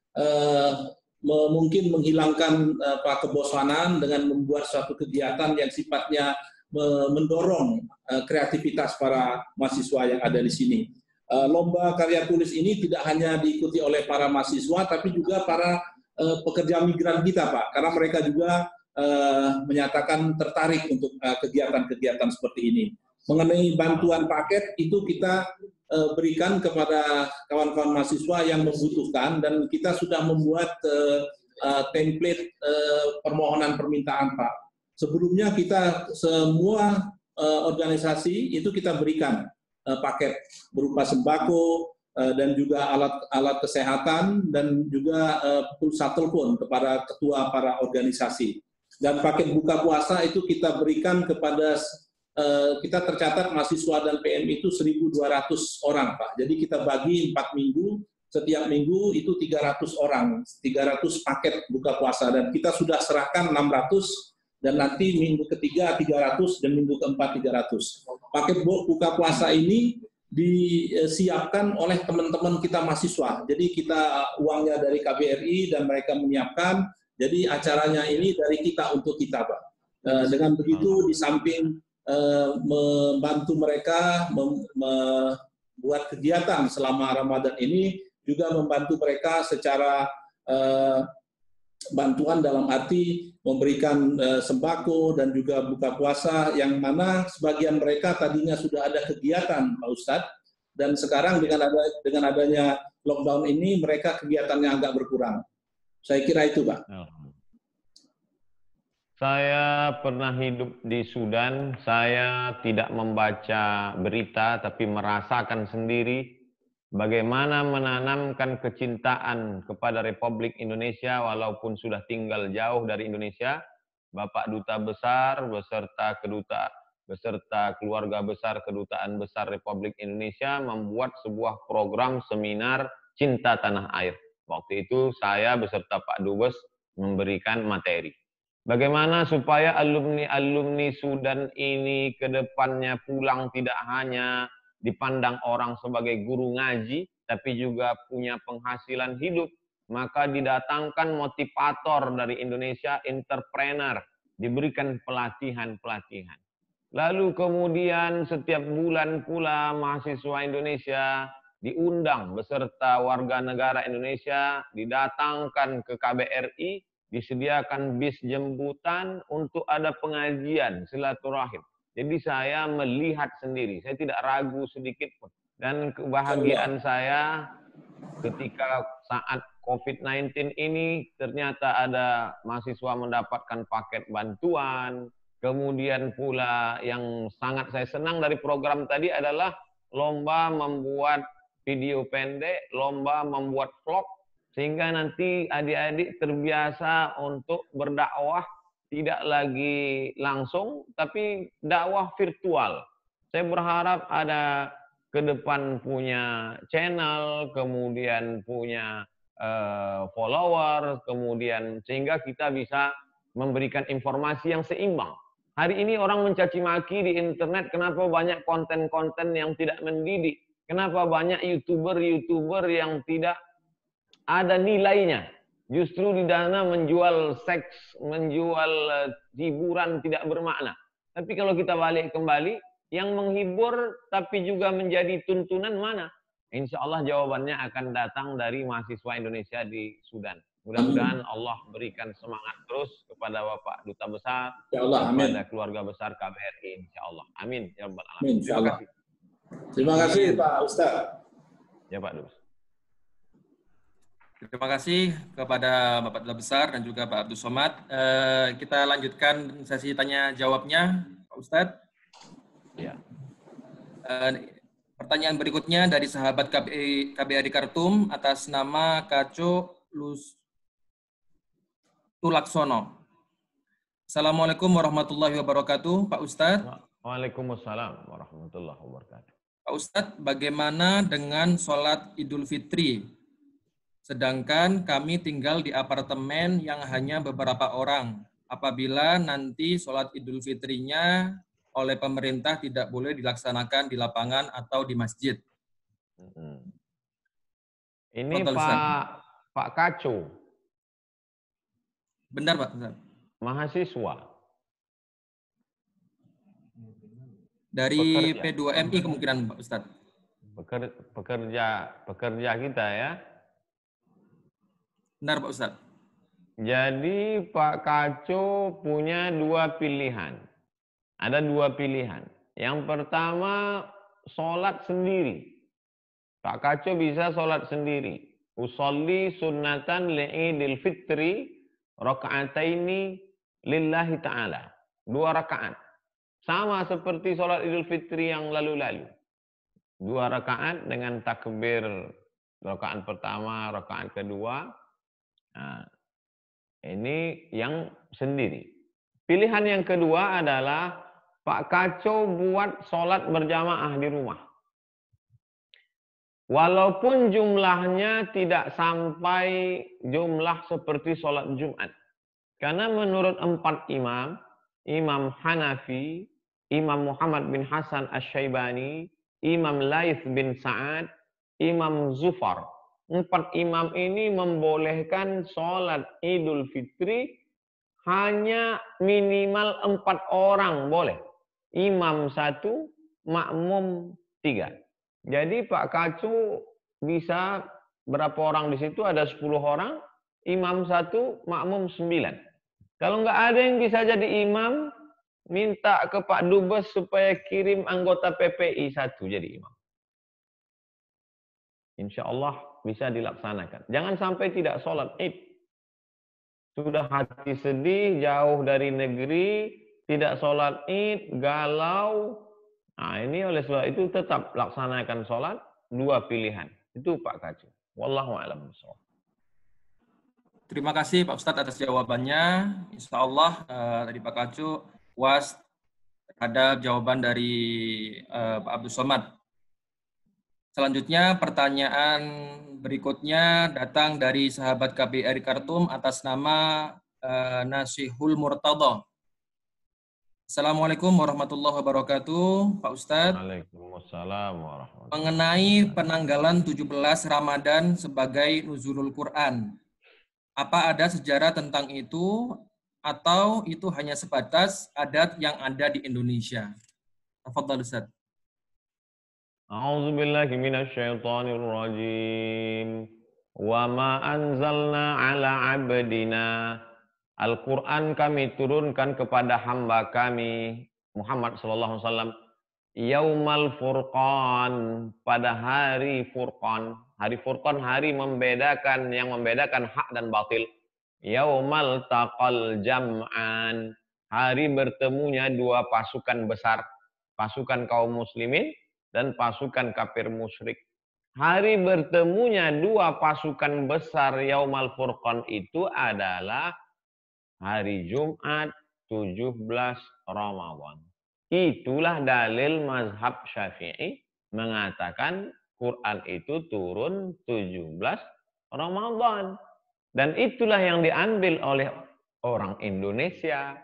mungkin menghilangkan kebosanan dengan membuat suatu kegiatan yang sifatnya mendorong kreativitas para mahasiswa yang ada di sini. Lomba karya tulis ini tidak hanya diikuti oleh para mahasiswa, tapi juga para pekerja migran kita, Pak, karena mereka juga menyatakan tertarik untuk kegiatan-kegiatan seperti ini. Mengenai bantuan paket itu kita berikan kepada kawan-kawan mahasiswa yang membutuhkan, dan kita sudah membuat template permohonan permintaan, Pak. Sebelumnya kita semua organisasi itu kita berikan paket berupa sembako dan juga alat kesehatan dan juga pulsa telepon kepada ketua para organisasi. Dan paket buka puasa itu kita berikan kepada kita tercatat mahasiswa dan PM itu 1.200 orang, Pak. Jadi kita bagi 4 minggu, setiap minggu itu 300 orang, 300 paket buka puasa, dan kita sudah serahkan 600, dan nanti minggu ketiga 300 dan minggu keempat 300. Paket buka puasa ini disiapkan oleh teman-teman kita mahasiswa. Jadi kita uangnya dari KBRI dan mereka menyiapkan. Jadi acaranya ini dari kita untuk kita, Pak. Dengan begitu di samping membantu mereka membuat kegiatan selama Ramadan ini, juga membantu mereka secara bantuan dalam arti memberikan sembako dan juga buka puasa, yang mana sebagian mereka tadinya sudah ada kegiatan, Pak Ustadz, dan sekarang dengan adanya lockdown ini mereka kegiatannya agak berkurang. Saya kira itu, Pak. Saya pernah hidup di Sudan, saya tidak membaca berita tapi merasakan sendiri bagaimana menanamkan kecintaan kepada Republik Indonesia walaupun sudah tinggal jauh dari Indonesia. Bapak Duta Besar beserta keluarga besar Kedutaan Besar Republik Indonesia membuat sebuah program seminar Cinta Tanah Air. Waktu itu saya beserta Pak Dubes memberikan materi. Bagaimana supaya alumni-alumni Sudan ini ke depannya pulang tidak hanya dipandang orang sebagai guru ngaji, tapi juga punya penghasilan hidup. Maka didatangkan motivator dari Indonesia, entrepreneur, diberikan pelatihan-pelatihan. Lalu kemudian setiap bulan pula mahasiswa Indonesia diundang beserta warga negara Indonesia, didatangkan ke KBRI, disediakan bis jemputan untuk ada pengajian silaturahim. Jadi saya melihat sendiri, saya tidak ragu sedikit pun. Dan kebahagiaan saya ketika saat COVID-19 ini ternyata ada mahasiswa mendapatkan paket bantuan. Kemudian pula yang sangat saya senang dari program tadi adalah lomba membuat video pendek, lomba membuat vlog, sehingga nanti adik-adik terbiasa untuk berdakwah tidak lagi langsung, tapi dakwah virtual. Saya berharap ada ke depan punya channel, kemudian punya follower, kemudian sehingga kita bisa memberikan informasi yang seimbang. Hari ini orang mencaci maki di internet, kenapa banyak konten-konten yang tidak mendidik? Kenapa banyak YouTuber yang tidak ada nilainya? Justru di dana menjual seks, menjual hiburan tidak bermakna. Tapi kalau kita balik kembali, yang menghibur tapi juga menjadi tuntunan mana? Insya Allah jawabannya akan datang dari mahasiswa Indonesia di Sudan. Mudah-mudahan Allah berikan semangat terus kepada Bapak Duta Besar, Ya Allah, amin. kepada keluarga besar KBRI, insya Allah. Amin. Ya Rabbal Alamin. Amin, insya Allah. Terima kasih Pak Ustaz. Ya Pak Duta. Terima kasih kepada Bapak Duta Besar dan juga Pak Abdul Somad. Kita lanjutkan sesi tanya jawabnya, Pak Ustadz. Ya. Pertanyaan berikutnya dari sahabat KBRI Khartoum atas nama Kaco Tulaksono. Assalamualaikum warahmatullahi wabarakatuh, Pak Ustadz. Waalaikumsalam warahmatullahi wabarakatuh. Pak Ustadz, bagaimana dengan sholat Idul Fitri? Sedangkan kami tinggal di apartemen yang hanya beberapa orang. Apabila nanti sholat Idul Fitrinya oleh pemerintah tidak boleh dilaksanakan di lapangan atau di masjid. Ini Pak Kaco. Benar, Pak. Benar. Mahasiswa. Dari P2MI kemungkinan, Pak Ustadz. Pekerja kita ya. Benar, Pak Ustadz. Jadi Pak Kaco punya dua pilihan. Ada dua pilihan. Yang pertama, sholat sendiri. Pak Kaco bisa sholat sendiri. Usolli sunnatan li'idil fitri raka'ataini lillahi ta'ala. 2 rakaat. Sama seperti sholat Idul Fitri yang lalu-lalu. 2 rakaat dengan takbir rakaat pertama, rakaat kedua. Nah, ini yang sendiri. Pilihan yang kedua adalah Pak Kaco buat sholat berjamaah di rumah. Walaupun jumlahnya tidak sampai jumlah seperti sholat Jumat. Karena menurut 4 imam, Imam Hanafi, Imam Muhammad bin Hasan Asy-Syaibani, Imam Laits bin Sa'ad, Imam Zufar. 4 imam ini membolehkan sholat Idul Fitri hanya minimal 4 orang boleh. Imam 1, makmum 3. Jadi Pak Kaco bisa berapa orang di situ? Ada 10 orang, imam 1, makmum 9. Kalau nggak ada yang bisa jadi imam, minta ke Pak Dubes supaya kirim anggota PPI 1 jadi imam. Insya Allah bisa dilaksanakan. Jangan sampai tidak sholat Id. Sudah hati sedih, jauh dari negeri, tidak sholat Id, galau. Nah ini oleh sebab itu tetap laksanakan sholat, 2 pilihan. Itu Pak Kaco. Wallahu a'lam bishawab. Terima kasih Pak Ustadz atas jawabannya. Insya Allah dari Pak Kaco puas terhadap jawaban dari Pak Abdul Somad. Selanjutnya pertanyaan berikutnya datang dari sahabat KBRI Khartoum atas nama Nasihul Murtadha. Assalamualaikum warahmatullahi wabarakatuh, Pak Ustadz. Waalaikumsalam warahmatullahi wabarakatuh. Mengenai penanggalan 17 Ramadan sebagai nuzulul Quran, apa ada sejarah tentang itu atau itu hanya sebatas adat yang ada di Indonesia? Tafadhal Ustadz. A'udzu billahi minasyaitonir rajim. Wa ma anzalna 'ala 'abdina. Al-Qur'an kami turunkan kepada hamba kami Muhammad sallallahu alaihi wasallam yaumal furqan, pada hari Furqan. Hari Furqan hari membedakan, yang membedakan hak dan batil. Yaumal taqal jam'an, hari bertemunya 2 pasukan besar, pasukan kaum muslimin dan pasukan kafir musyrik. Hari bertemunya 2 pasukan besar Yaumal Furqan itu adalah hari Jumat 17 Ramadan. Itulah dalil mazhab Syafi'i mengatakan Quran itu turun 17 Ramadan. Dan itulah yang diambil oleh orang Indonesia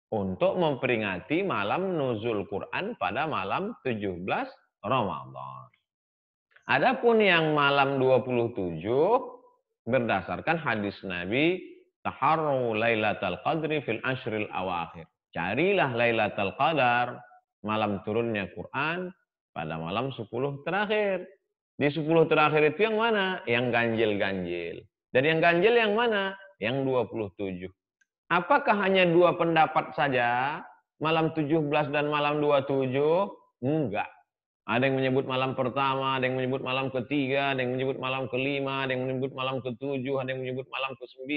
untuk memperingati malam nuzul Quran pada malam 17 Ramadan. Adapun yang malam 27 berdasarkan hadis Nabi, taharru lailatul qadri fil ashril awakhir. Carilah Lailatul Qadar, malam turunnya Quran pada malam 10 terakhir. Di 10 terakhir itu yang mana? Yang ganjil-ganjil. Dan yang ganjil yang mana? Yang 27. Apakah hanya dua pendapat saja? Malam 17 dan malam 27? Enggak. Ada yang menyebut malam pertama, ada yang menyebut malam ketiga, ada yang menyebut malam kelima, ada yang menyebut malam ketujuh, ada yang menyebut malam ke-9,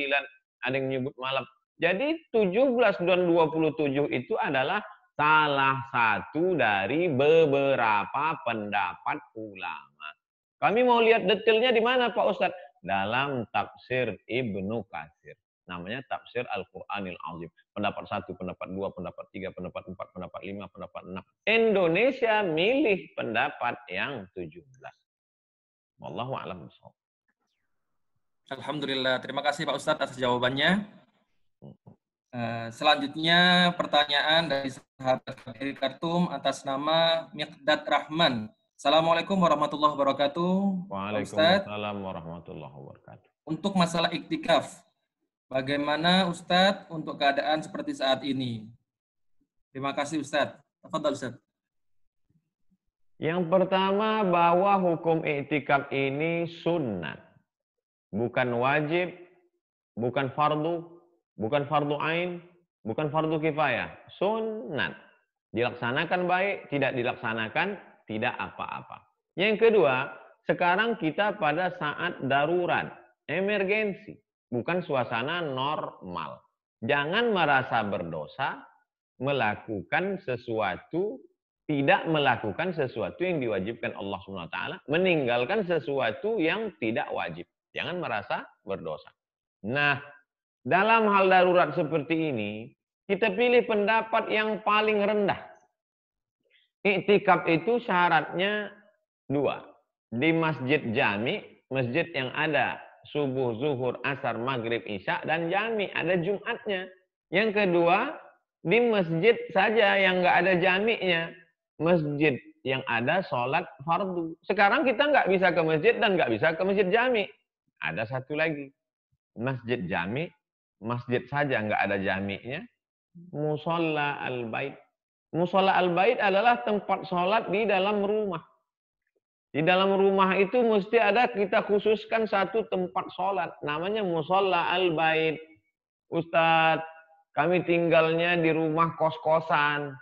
ada yang menyebut malam. Jadi 17 dan 27 itu adalah salah satu dari beberapa pendapat ulama. Kami mau lihat detailnya di mana Pak Ustadz? Dalam tafsir Ibnu Katsir. Namanya tafsir Al-Quranil Azim. Pendapat 1, pendapat 2, pendapat 3, pendapat 4, pendapat 5, pendapat 6. Indonesia milih pendapat yang 17. Wallahu a'lam bishawab. Alhamdulillah. Terima kasih Pak Ustadz atas jawabannya. Selanjutnya pertanyaan dari sahabat KBRI Khartoum atas nama Miqdad Rahman. Assalamualaikum warahmatullahi wabarakatuh. Waalaikumsalam warahmatullahi wabarakatuh. Untuk masalah iktikaf, bagaimana Ustadz untuk keadaan seperti saat ini? Terima kasih Ustadz. Tafadhal Ustadz. Yang pertama, bahwa hukum iktikaf ini sunnah. Bukan wajib, bukan fardu, bukan fardu ain, bukan fardu kifayah. Sunnah. Dilaksanakan baik, tidak dilaksanakan, tidak apa-apa. Yang kedua, sekarang kita pada saat darurat, emergensi, bukan suasana normal. Jangan merasa berdosa melakukan sesuatu, tidak melakukan sesuatu yang diwajibkan Allah SWT, meninggalkan sesuatu yang tidak wajib. Jangan merasa berdosa. Nah, dalam hal darurat seperti ini, kita pilih pendapat yang paling rendah. Iktikaf itu syaratnya 2. Di masjid jami, masjid yang ada subuh, zuhur, asar, maghrib, isya, dan jami, ada Jumatnya. Yang kedua, di masjid saja yang nggak ada jaminya. Masjid yang ada sholat fardu. Sekarang kita nggak bisa ke masjid dan nggak bisa ke masjid jami. Ada satu lagi. Masjid jami, masjid saja nggak ada jaminya. Musolla al-bait. Musolla al-bait adalah tempat sholat di dalam rumah. Di dalam rumah itu mesti ada, kita khususkan satu tempat sholat. Namanya musolla al-bait. Ustadz, kami tinggalnya di rumah kos-kosan.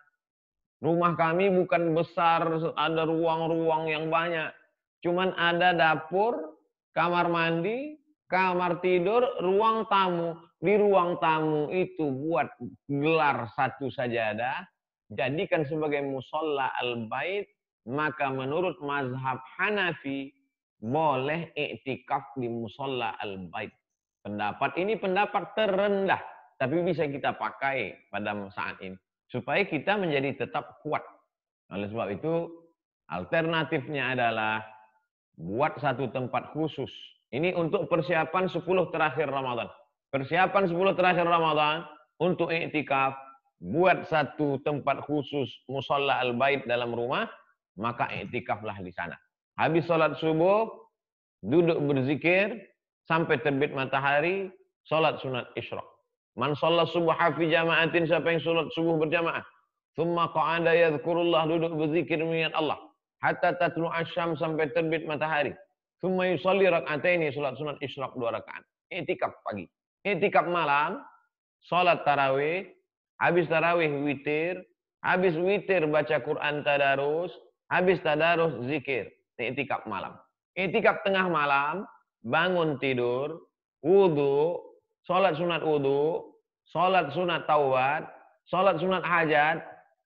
Rumah kami bukan besar, ada ruang-ruang yang banyak. Cuman ada dapur, kamar mandi, kamar tidur, ruang tamu. Di ruang tamu itu buat gelar satu sajadah, jadikan sebagai musolla al-bait, maka menurut mazhab Hanafi, boleh iktikaf di musolla al-bait. Pendapat ini pendapat terendah, tapi bisa kita pakai pada saat ini. Supaya kita menjadi tetap kuat. Oleh sebab itu, alternatifnya adalah buat satu tempat khusus. Ini untuk persiapan 10 terakhir Ramadan. Persiapan 10 terakhir Ramadan untuk iktikaf, buat satu tempat khusus musolla al-bait dalam rumah, maka iktikaflah di sana. Habis sholat subuh, duduk berzikir sampai terbit matahari, sholat sunat isyraq. Man sholat subuh fi jama'atin, siapa yang sholat subuh berjamaah. Thumma qa'ada yadhkurullah, duduk berzikir mengingat Allah. Hatta tatlu asyam, sampai terbit matahari. Thumma yusalli rak'ataini, sholat sunat isyraq 2 rakaat. Iktikaf pagi. Iktikaf malam, sholat tarawih, habis tarawih witir, habis witir baca Quran tadarus, habis tadarus zikir. Iktikaf malam. Iktikaf tengah malam, bangun tidur, wudu, sholat sunat wudu, sholat sunat taubat, sholat sunat hajat,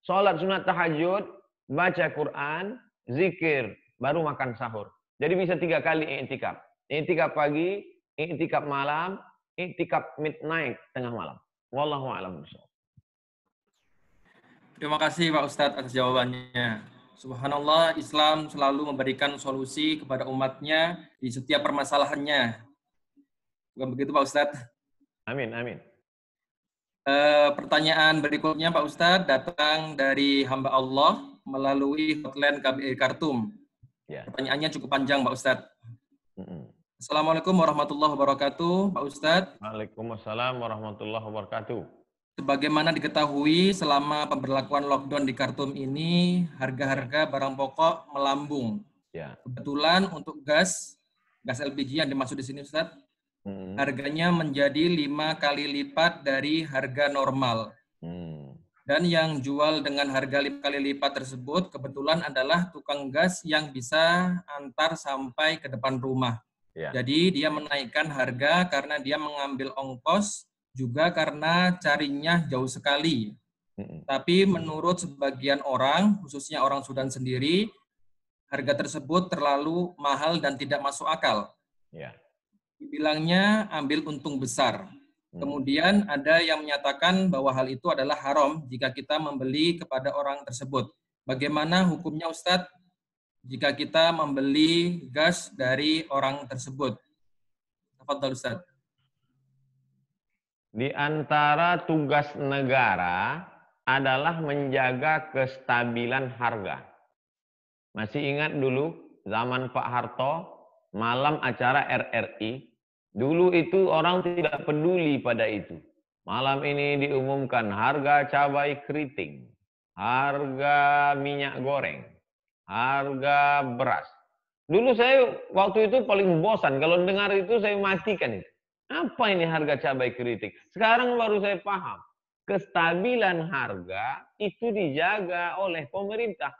sholat sunat tahajud, baca Quran, zikir, baru makan sahur. Jadi bisa 3 kali iktikaf. Iktikaf pagi, iktikaf malam, iktikaf midnight, tengah malam. Wallahu a'lam bishawab. Terima kasih Pak Ustadz atas jawabannya. Subhanallah, Islam selalu memberikan solusi kepada umatnya di setiap permasalahannya. Bukan begitu Pak Ustadz? Amin, amin. Pertanyaan berikutnya Pak Ustadz datang dari hamba Allah melalui hotline KBRI Khartoum. Ya. Pertanyaannya cukup panjang Pak Ustadz. Assalamualaikum warahmatullahi wabarakatuh, Pak Ustadz. Waalaikumsalam warahmatullahi wabarakatuh. Sebagaimana diketahui, selama pemberlakuan lockdown di Khartoum ini, harga-harga barang pokok melambung. Ya. Kebetulan untuk gas LPG yang dimaksud di sini, Ustadz, harganya menjadi 5 kali lipat dari harga normal. Dan yang jual dengan harga 5 kali lipat tersebut kebetulan adalah tukang gas yang bisa antar sampai ke depan rumah. Ya. Jadi dia menaikkan harga karena dia mengambil ongkos, juga karena carinya jauh sekali. Tapi menurut sebagian orang, khususnya orang Sudan sendiri, harga tersebut terlalu mahal dan tidak masuk akal. Ya. Dibilangnya ambil untung besar. Kemudian ada yang menyatakan bahwa hal itu adalah haram jika kita membeli kepada orang tersebut. Bagaimana hukumnya Ustadz jika kita membeli gas dari orang tersebut? Tafadhol Ustadz. Di antara tugas negara adalah menjaga kestabilan harga. Masih ingat dulu zaman Pak Harto, malam acara RRI, dulu itu orang tidak peduli pada itu. Malam ini diumumkan harga cabai keriting, harga minyak goreng, harga beras. Dulu saya waktu itu paling bosan, kalau dengar itu saya matikan itu. Apa ini harga cabai keriting? Sekarang baru saya paham. Kestabilan harga itu dijaga oleh pemerintah.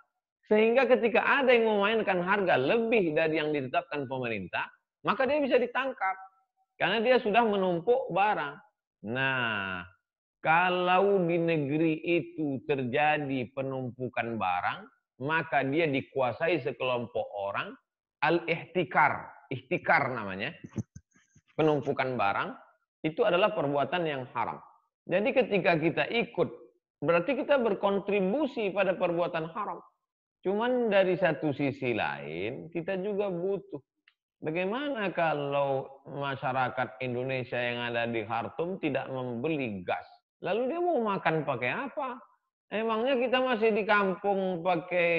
Sehingga ketika ada yang memainkan harga lebih dari yang ditetapkan pemerintah, maka dia bisa ditangkap. Karena dia sudah menumpuk barang. Nah, kalau di negeri itu terjadi penumpukan barang, maka dia dikuasai sekelompok orang, ihtikar namanya, penumpukan barang, itu adalah perbuatan yang haram. Jadi ketika kita ikut, berarti kita berkontribusi pada perbuatan haram. Cuman dari satu sisi lain, kita juga butuh. Bagaimana kalau masyarakat Indonesia yang ada di Khartoum tidak membeli gas? Lalu dia mau makan pakai apa? Emangnya kita masih di kampung pakai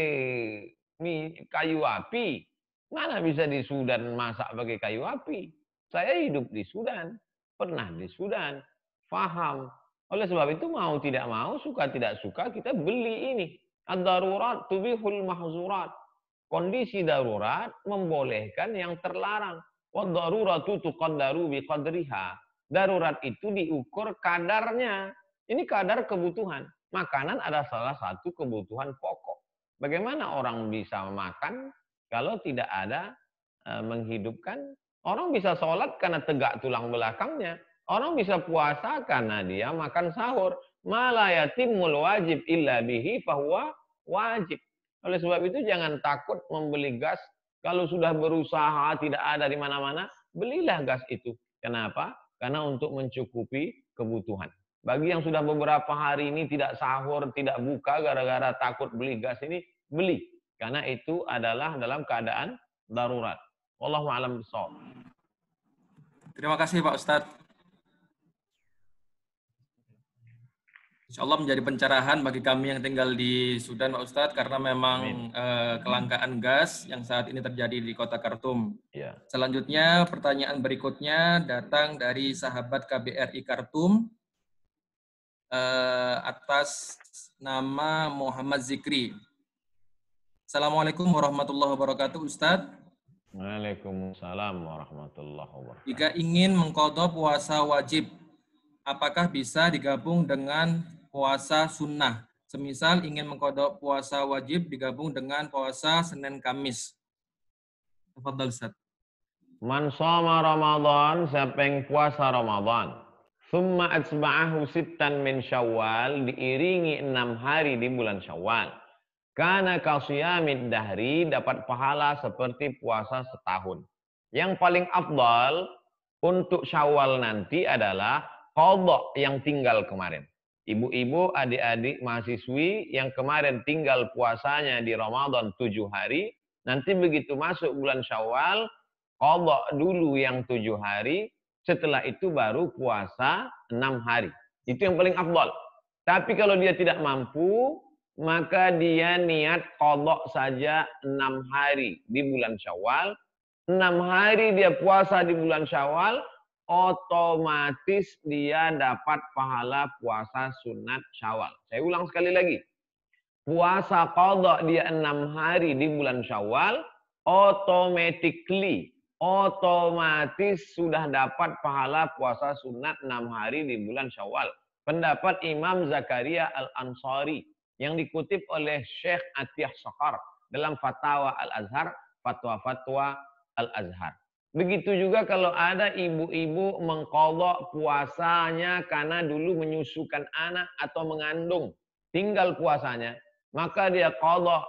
kayu api? Mana bisa di Sudan masak pakai kayu api? Saya hidup di Sudan, pernah di Sudan, paham. Oleh sebab itu mau tidak mau, suka tidak suka, kita beli ini. Ad-darurat tubihul mahzurat. Kondisi darurat membolehkan yang terlarang. Wad-daruratu tuqaddaru biqadriha. Darurat itu diukur kadarnya. Ini kadar kebutuhan. Makanan adalah salah satu kebutuhan pokok. Bagaimana orang bisa makan kalau tidak ada menghidupkan? Orang bisa sholat karena tegak tulang belakangnya. Orang bisa puasa karena dia makan sahur. Ma la yatimul wajib illa bihi fahuwa wajib. Oleh sebab itu jangan takut membeli gas. Kalau sudah berusaha tidak ada di mana-mana, belilah gas itu. Kenapa? Karena untuk mencukupi kebutuhan. Bagi yang sudah beberapa hari ini tidak sahur, tidak buka gara-gara takut beli gas ini, beli. Karena itu adalah dalam keadaan darurat. Wallahu a'lam bishawab. Terima kasih Pak Ustadz. Insya Allah menjadi pencerahan bagi kami yang tinggal di Sudan, Pak Ustadz, karena memang kelangkaan gas yang saat ini terjadi di kota Khartoum. Ya. Selanjutnya, pertanyaan berikutnya datang dari sahabat KBRI Khartoum atas nama Muhammad Zikri. Assalamualaikum warahmatullahi wabarakatuh, Ustadz. Waalaikumsalam warahmatullahi wabarakatuh. Jika ingin mengqadha puasa wajib, apakah bisa digabung dengan puasa sunnah? Semisal ingin mengqadha puasa wajib digabung dengan puasa Senin Kamis. Tafadhal Ustaz. Man shoma Ramadan, siapa yang puasa Ramadan, summa atba'ahu sittan min Syawal, diiringi 6 hari di bulan Syawal. Kana kasiyamid dahri, dapat pahala seperti puasa setahun. Yang paling afdal untuk Syawal nanti adalah qadha yang tinggal kemarin. Ibu-ibu, adik-adik, mahasiswi yang kemarin tinggal puasanya di Ramadan 7 hari, nanti begitu masuk bulan Syawal, qadha dulu yang 7 hari, setelah itu baru puasa 6 hari. Itu yang paling afdal. Tapi kalau dia tidak mampu, maka dia niat qadha saja 6 hari di bulan Syawal. 6 hari dia puasa di bulan Syawal, otomatis dia dapat pahala puasa sunat Syawal. Saya ulang sekali lagi. Puasa qadha dia 6 hari di bulan Syawal, otomatis sudah dapat pahala puasa sunat 6 hari di bulan Syawal. Pendapat Imam Zakaria Al-Ansari yang dikutip oleh Syekh Atiyah Sakhar dalam Fatwa Al-Azhar, fatwa-fatwa Al-Azhar. Begitu juga kalau ada ibu-ibu mengqadha puasanya karena dulu menyusukan anak atau mengandung, tinggal puasanya, maka dia qadha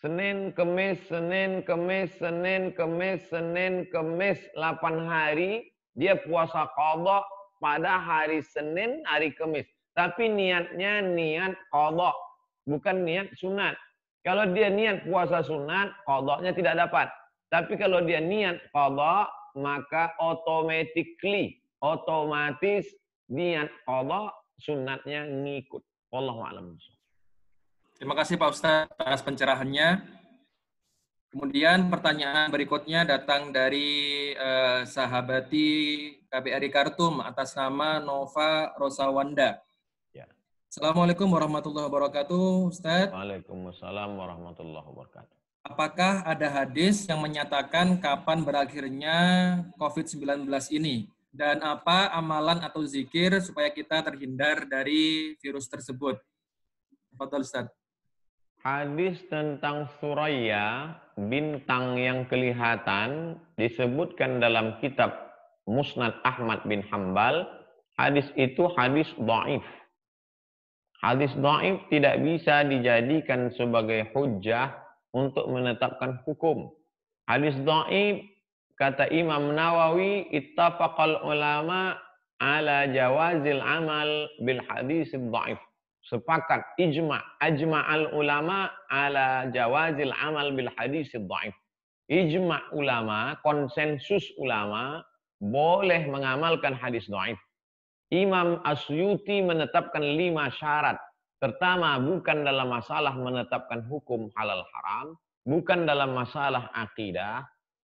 Senin, Kemis, Senin, Kemis, Senin, Kemis, Senin, Kemis, 8 hari dia puasa qadha pada hari Senin, hari Kemis. Tapi niatnya niat qadha, bukan niat sunat. Kalau dia niat puasa sunat, qadhanya tidak dapat. Tapi kalau dia niat qadha, maka otomatis niat qadha, sunatnya ngikut. Wallahu a'lam. Terima kasih Pak Ustadz atas pencerahannya. Kemudian pertanyaan berikutnya datang dari sahabati KBRI Khartoum atas nama Nova Rosawanda. Ya. Assalamualaikum warahmatullahi wabarakatuh, Ustadz. Waalaikumsalam warahmatullahi wabarakatuh. Apakah ada hadis yang menyatakan kapan berakhirnya COVID-19 ini? Dan apa amalan atau zikir supaya kita terhindar dari virus tersebut? Fadhal Ustaz. Hadis tentang Suraya, bintang yang kelihatan, disebutkan dalam kitab Musnad Ahmad bin Hanbal. Hadis itu hadis dhaif. Hadis dhaif tidak bisa dijadikan sebagai hujjah untuk menetapkan hukum. Hadis dhaif, kata Imam Nawawi, ittafaqal ulama ala jawazil amal bil hadis dhaif. Sepakat ajma'al ulama ala jawazil amal bil hadis dhaif. Ijma' ulama, konsensus ulama boleh mengamalkan hadis dhaif. Imam Asyuti menetapkan 5 syarat. Pertama, bukan dalam masalah menetapkan hukum halal haram, bukan dalam masalah akidah,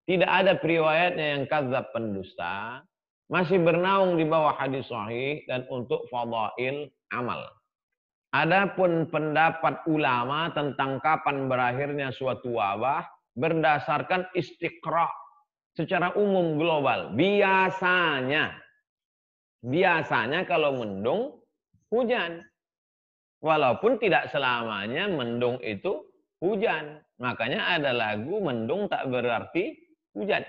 tidak ada periwayatnya yang kadzab pendusta, masih bernaung di bawah hadis sahih dan untuk fadail amal. Adapun pendapat ulama tentang kapan berakhirnya suatu wabah berdasarkan istiqra secara umum global. Biasanya kalau mendung hujan. Walaupun tidak selamanya mendung itu hujan. Makanya ada lagu mendung tak berarti hujan.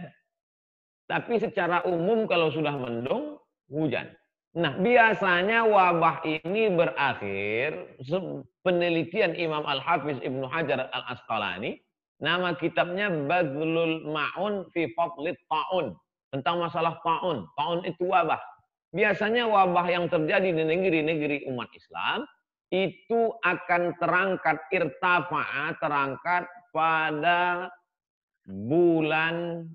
Tapi secara umum kalau sudah mendung, hujan. Nah, biasanya wabah ini berakhir, penelitian Imam Al-Hafiz Ibnu Hajar Al-Asqalani, nama kitabnya Badlul Ma'un fi Fadlit Ta'un. Tentang masalah ta'un. Ta'un itu wabah. Biasanya wabah yang terjadi di negeri-negeri umat Islam, itu akan terangkat terangkat pada bulan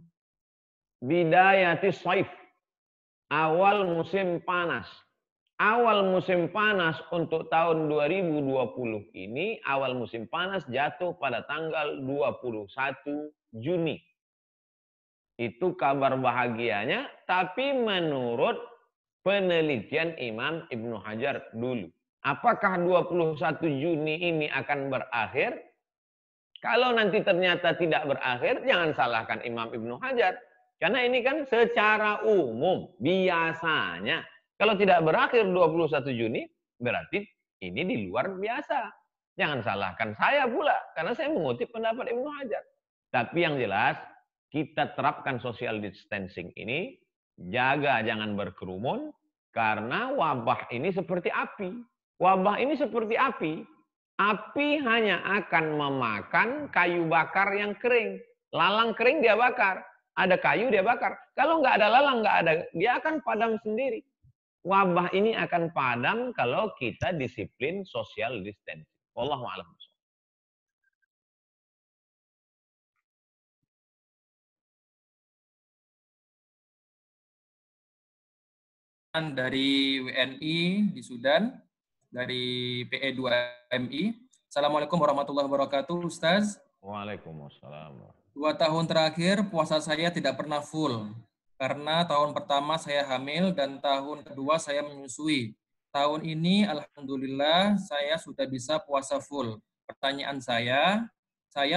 bidayatis shaif, awal musim panas. Awal musim panas untuk tahun 2020 ini, awal musim panas jatuh pada tanggal 21 Juni. Itu kabar bahagianya, tapi menurut penelitian Imam Ibnu Hajar dulu. Apakah 21 Juni ini akan berakhir? Kalau nanti ternyata tidak berakhir, jangan salahkan Imam Ibnu Hajar. Karena ini kan secara umum, biasanya. Kalau tidak berakhir 21 Juni, berarti ini di luar biasa. Jangan salahkan saya pula, karena saya mengutip pendapat Ibnu Hajar. Tapi yang jelas, kita terapkan social distancing ini, jaga jangan berkerumun, karena wabah ini seperti api. Wabah ini seperti api. Api hanya akan memakan kayu bakar yang kering. Lalang kering dia bakar. Ada kayu dia bakar. Kalau nggak ada lalang, nggak ada, dia akan padam sendiri. wabah ini akan padam kalau kita disiplin social distancing. Wallahu a'lam. Dari WNI di Sudan, dari PE2MI. Assalamualaikum warahmatullahi wabarakatuh, Ustaz. Waalaikumsalam. 2 tahun terakhir puasa saya tidak pernah full, karena tahun pertama saya hamil dan tahun kedua saya menyusui. Tahun ini alhamdulillah saya sudah bisa puasa full. Pertanyaan saya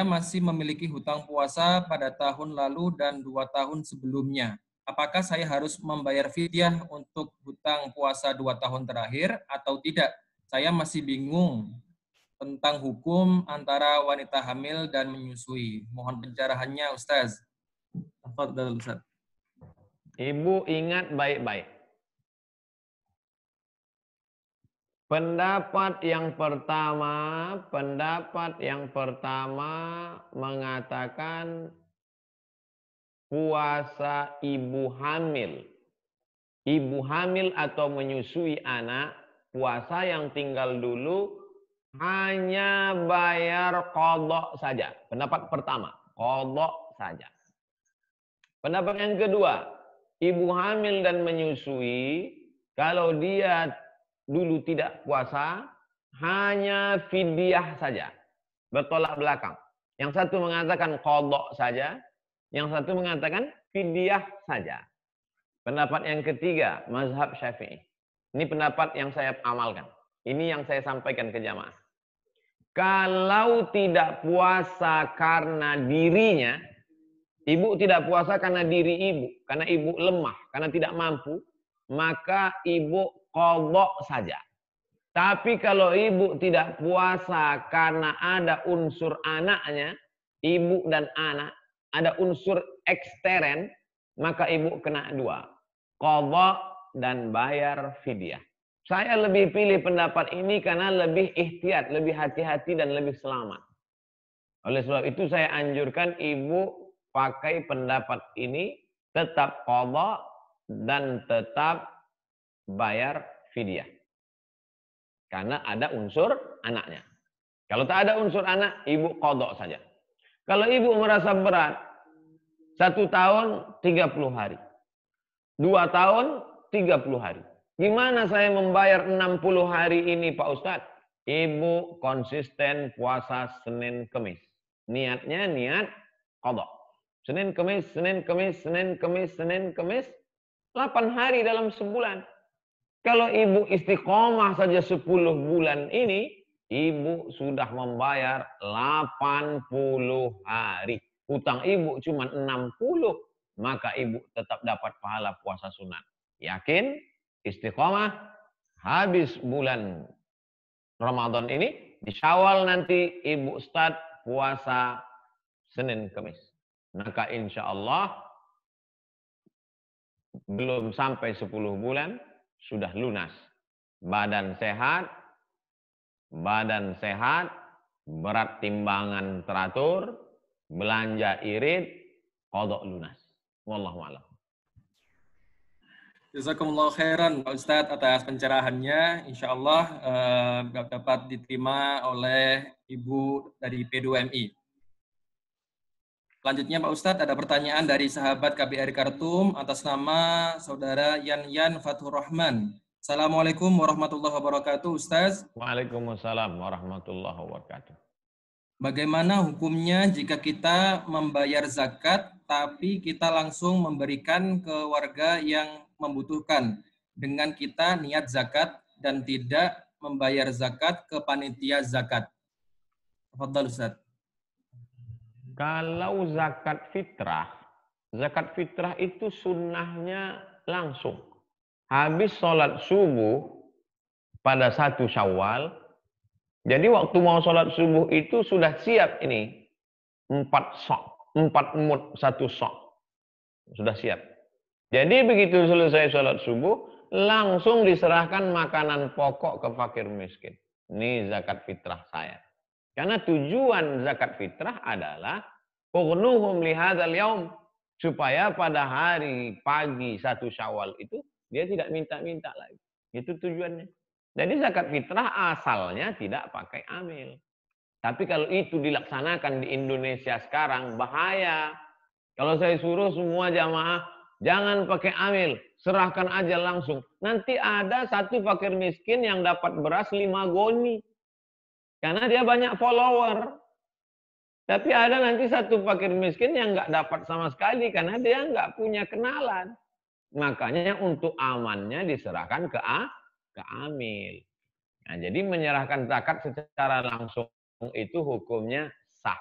masih memiliki hutang puasa pada tahun lalu dan 2 tahun sebelumnya. Apakah saya harus membayar fidyah untuk hutang puasa 2 tahun terakhir atau tidak? Saya masih bingung tentang hukum antara wanita hamil dan menyusui. Mohon pencerahannya, Ustaz. Tafadhal, Ustaz. Ibu ingat baik-baik. Pendapat yang pertama mengatakan puasa ibu hamil atau menyusui anak, puasa yang tinggal dulu hanya bayar qadha saja. Pendapat pertama, qadha saja. Pendapat yang kedua, ibu hamil dan menyusui, kalau dia dulu tidak puasa, hanya fidyah saja. Bertolak belakang. Yang satu mengatakan qadha saja, yang satu mengatakan fidyah saja. Pendapat yang ketiga, mazhab Syafi'i. Ini pendapat yang saya amalkan. Ini yang saya sampaikan ke jamaah. Kalau tidak puasa karena dirinya, ibu tidak puasa karena diri ibu, karena ibu lemah, karena tidak mampu, maka ibu qadha saja. Tapi kalau ibu tidak puasa karena ada unsur anaknya, ibu dan anak, ada unsur ekstern, maka ibu kena dua. Qadha dan bayar fidyah. Saya lebih pilih pendapat ini karena lebih ihtiyat, lebih hati-hati dan lebih selamat. Oleh sebab itu saya anjurkan ibu pakai pendapat ini, tetap qadha dan tetap bayar fidyah. Karena ada unsur anaknya. Kalau tak ada unsur anak, ibu qadha saja. Kalau ibu merasa berat, 1 tahun 30 hari. 2 tahun 30 hari. Gimana saya membayar 60 hari ini Pak Ustadz? Ibu konsisten puasa Senin Kemis. Niatnya niat qadha. Senin Kemis, Senin Kemis, Senin Kemis, Senin Kemis. 8 hari dalam sebulan. Kalau ibu istiqomah saja 10 bulan ini, ibu sudah membayar 80 hari. Hutang ibu cuma 60, maka ibu tetap dapat pahala puasa sunat. Yakin, istiqomah, habis bulan Ramadan ini, di Syawal nanti ibu start puasa Senin Kemis. Maka insya Allah belum sampai 10 bulan sudah lunas. Badan sehat, berat timbangan teratur, belanja irit, qadha lunas. Wallahu a'lam. Jazakumullah khairan Pak Ustadz atas pencerahannya. Insya Allah dapat diterima oleh Ibu dari P2MI. Selanjutnya Pak Ustadz ada pertanyaan dari sahabat KBRI Khartoum atas nama Saudara Yan Fathur Rahman. Assalamualaikum warahmatullahi wabarakatuh Ustaz. Waalaikumsalam warahmatullahi wabarakatuh. Bagaimana hukumnya jika kita membayar zakat tapi kita langsung memberikan ke warga yang membutuhkan dengan kita niat zakat dan tidak membayar zakat ke panitia zakat? Tafadhal Ustaz. Kalau zakat fitrah itu sunnahnya langsung. Habis sholat subuh pada 1 Syawal, jadi waktu mau sholat subuh itu sudah siap ini 4 mud 1 sok. Sudah siap. Jadi begitu selesai sholat subuh, langsung diserahkan makanan pokok ke fakir miskin. Ini zakat fitrah saya. Karena tujuan zakat fitrah adalah ughnuhum lihadzal yaum, supaya pada hari pagi 1 Syawal itu Dia tidak minta-minta lagi. Itu tujuannya. Jadi zakat fitrah asalnya tidak pakai amil. Tapi kalau itu dilaksanakan di Indonesia sekarang, bahaya. Kalau saya suruh semua jamaah, jangan pakai amil, serahkan aja langsung. Nanti ada satu fakir miskin yang dapat beras 5 goni. Karena dia banyak follower. Tapi ada nanti satu fakir miskin yang nggak dapat sama sekali karena dia nggak punya kenalan. Makanya untuk amannya diserahkan ke amil. Nah, jadi menyerahkan zakat secara langsung itu hukumnya sah.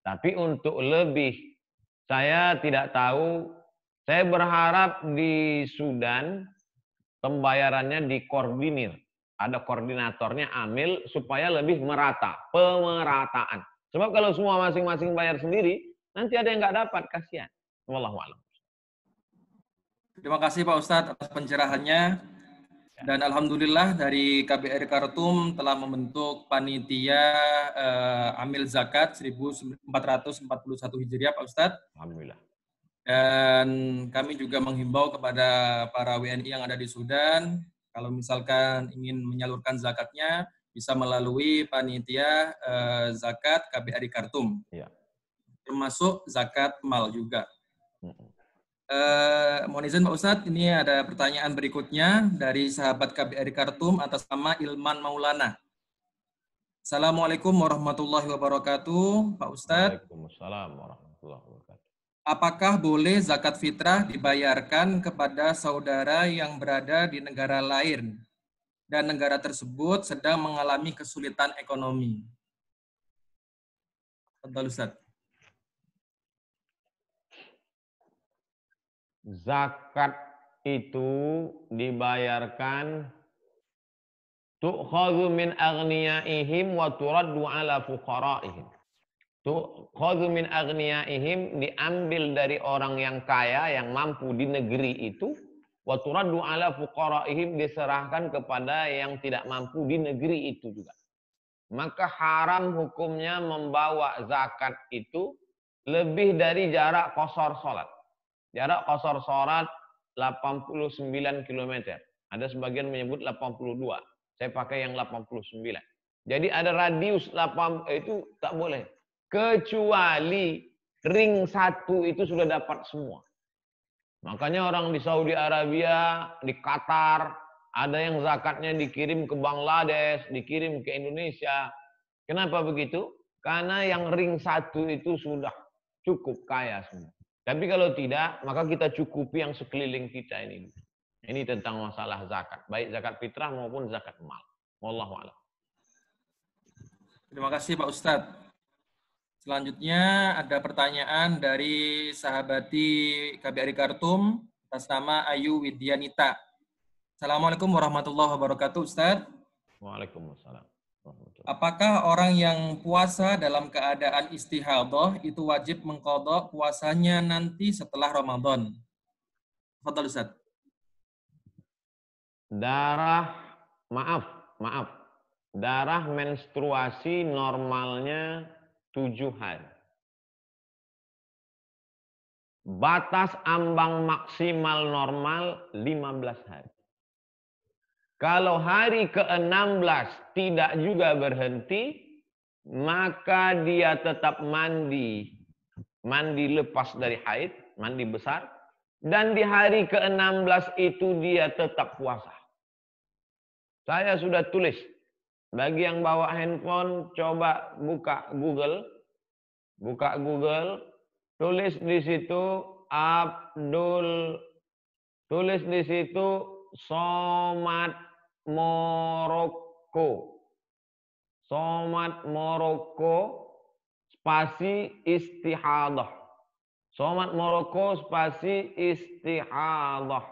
Tapi untuk lebih, saya tidak tahu. Saya berharap di Sudan pembayarannya dikoordinir. Ada koordinatornya amil supaya lebih merata. Pemerataan. Sebab kalau semua masing-masing bayar sendiri, nanti ada yang nggak dapat, kasihan. Wallahu a'lam. Terima kasih Pak Ustadz atas pencerahannya. Dan alhamdulillah dari KBRI Khartoum telah membentuk panitia amil zakat 1441 Hijriah Pak Ustadz. Alhamdulillah. Dan kami juga menghimbau kepada para WNI yang ada di Sudan, kalau misalkan ingin menyalurkan zakatnya, bisa melalui panitia zakat KBRI Khartoum. Ya. Termasuk zakat mal juga. Mohon izin Pak Ustadz, ini ada pertanyaan berikutnya dari sahabat KBRI Khartoum atas nama Ilman Maulana. Assalamualaikum warahmatullahi wabarakatuh, Pak Ustadz. Waalaikumsalam warahmatullahi wabarakatuh. Apakah boleh zakat fitrah dibayarkan kepada saudara yang berada di negara lain dan negara tersebut sedang mengalami kesulitan ekonomi? Betul, Ustaz. Zakat itu dibayarkan tu'khadhu min aghniyaihim wa turaddu ala fuqaraihim. Tu'khadhu min aghniyaihim, diambil dari orang yang kaya yang mampu di negeri itu, wa turaddu ala fuqaraihim, diserahkan kepada yang tidak mampu di negeri itu juga. Maka haram hukumnya membawa zakat itu lebih dari jarak qasar salat. Jarak qasar salat 89 km. Ada sebagian menyebut 82. Saya pakai yang 89. Jadi ada radius 8 itu tak boleh. Kecuali ring 1 itu sudah dapat semua. Makanya orang di Saudi Arabia, di Qatar, ada yang zakatnya dikirim ke Bangladesh, dikirim ke Indonesia. Kenapa begitu? Karena yang ring 1 itu sudah cukup kaya semua. Tapi kalau tidak, maka kita cukupi yang sekeliling kita ini. Ini tentang masalah zakat, baik zakat fitrah maupun zakat mal. Wallahu a'lam. Terima kasih Pak Ustadz. Selanjutnya ada pertanyaan dari sahabati KBRI Khartoum atas nama Ayu Widyanita. Assalamualaikum warahmatullahi wabarakatuh, Ustadz. Waalaikumsalam. Apakah orang yang puasa dalam keadaan istihadhah itu wajib mengqadha puasanya nanti setelah Ramadan? Fadhal Ustaz. Darah menstruasi normalnya 7 hari. Batas ambang maksimal normal 15 hari. Kalau hari ke-16 tidak juga berhenti, maka dia tetap mandi. Mandi lepas dari haid, mandi besar. Dan di hari ke-16 itu dia tetap puasa. Saya sudah tulis. Bagi yang bawa handphone, coba buka Google. Buka Google, tulis di situ tulis di situ Somat Moroko. Somat Moroko spasi istihadhah. Somat Moroko spasi istihadhah.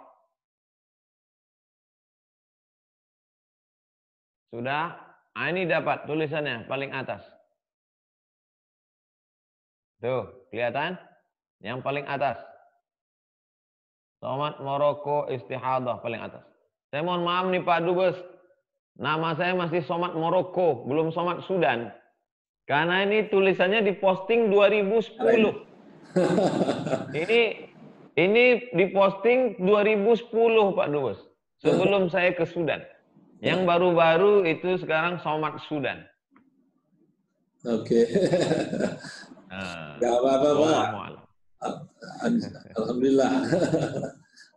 Sudah? Nah, ini dapat tulisannya paling atas. Tuh, kelihatan? Yang paling atas. Somat Moroko istihadhah paling atas. Saya mohon maaf nih Pak Dubes, nama saya masih Somat Moroko, belum Somat Sudan. Karena ini tulisannya diposting 2010. Ini diposting 2010 Pak Dubes. Sebelum saya ke Sudan. Yang baru-baru itu sekarang Somad Sudan. Oke. Gak apa-apa, Pak. Alhamdulillah.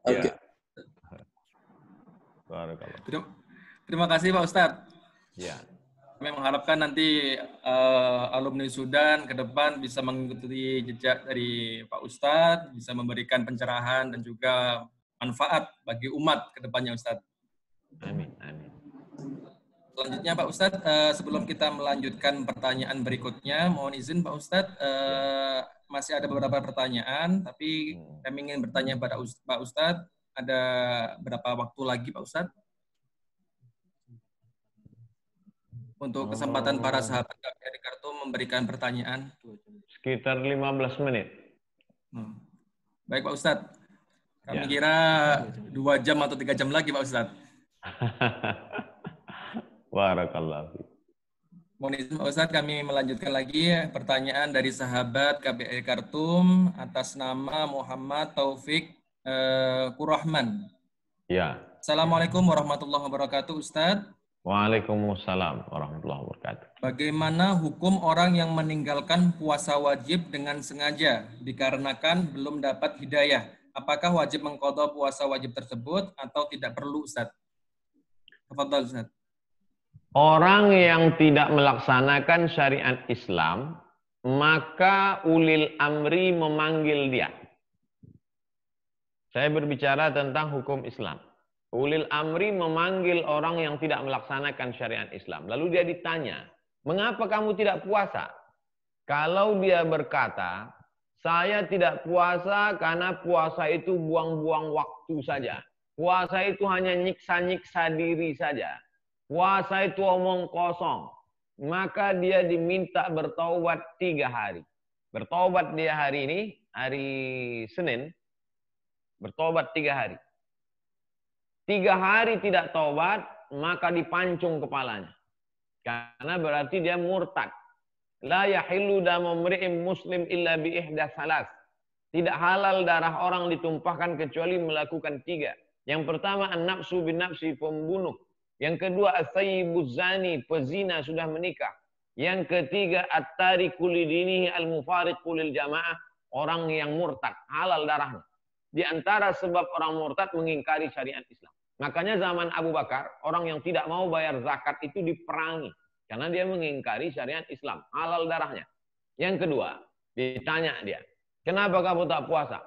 Oke. Terima kasih Pak Ustadz. Ya. Kami mengharapkan nanti alumni Sudan ke depan bisa mengikuti jejak dari Pak Ustadz, bisa memberikan pencerahan dan juga manfaat bagi umat ke depannya Ustadz. Amin, amin. Selanjutnya Pak Ustadz, sebelum kita melanjutkan pertanyaan berikutnya, mohon izin Pak Ustadz, masih ada beberapa pertanyaan, tapi kami ingin bertanya pada Pak Ustadz, ada berapa waktu lagi Pak Ustadz? Untuk kesempatan para sahabat KBRI Khartoum memberikan pertanyaan. Sekitar 15 menit. Baik Pak Ustadz, kami kira 2 jam atau 3 jam lagi Pak Ustadz. Barakallah. Mohon izin Pak Ustadz, kami melanjutkan lagi pertanyaan dari sahabat KBRI Khartoum atas nama Muhammad Taufik Kurrahman. Ya. Assalamualaikum warahmatullahi wabarakatuh Ustadz. Waalaikumsalam warahmatullahi wabarakatuh. Bagaimana hukum orang yang meninggalkan puasa wajib dengan sengaja dikarenakan belum dapat hidayah? Apakah wajib mengqadha puasa wajib tersebut atau tidak perlu Ustadz? Tafadhal Ustadz. Orang yang tidak melaksanakan syariat Islam, maka ulil amri memanggil dia. Saya berbicara tentang hukum Islam. Ulil amri memanggil orang yang tidak melaksanakan syariat Islam. Lalu dia ditanya, mengapa kamu tidak puasa? Kalau dia berkata, saya tidak puasa karena puasa itu buang-buang waktu saja. Puasa itu hanya nyiksa-nyiksa diri saja. Puasa itu omong kosong. Maka dia diminta bertaubat 3 hari. Bertaubat dia hari ini, hari Senin. Bertaubat 3 hari. 3 hari tidak taubat, maka dipancung kepalanya. Karena berarti dia murtad. La yahillu damu mri'in muslim illa bi ihda salas. Tidak halal darah orang ditumpahkan kecuali melakukan 3. Yang pertama, an-nafsu bin nafsi, pembunuh. Yang kedua, as-sayyibuz zani, pezina sudah menikah. Yang ketiga, at-tariku lidinihi al-mufariqu lil jamaah, orang yang murtad, halal darahnya. Di antara sebab orang murtad mengingkari syariat Islam. Makanya zaman Abu Bakar, orang yang tidak mau bayar zakat itu diperangi. Karena dia mengingkari syariat Islam, halal darahnya. Yang kedua, ditanya dia, kenapa kamu tak puasa?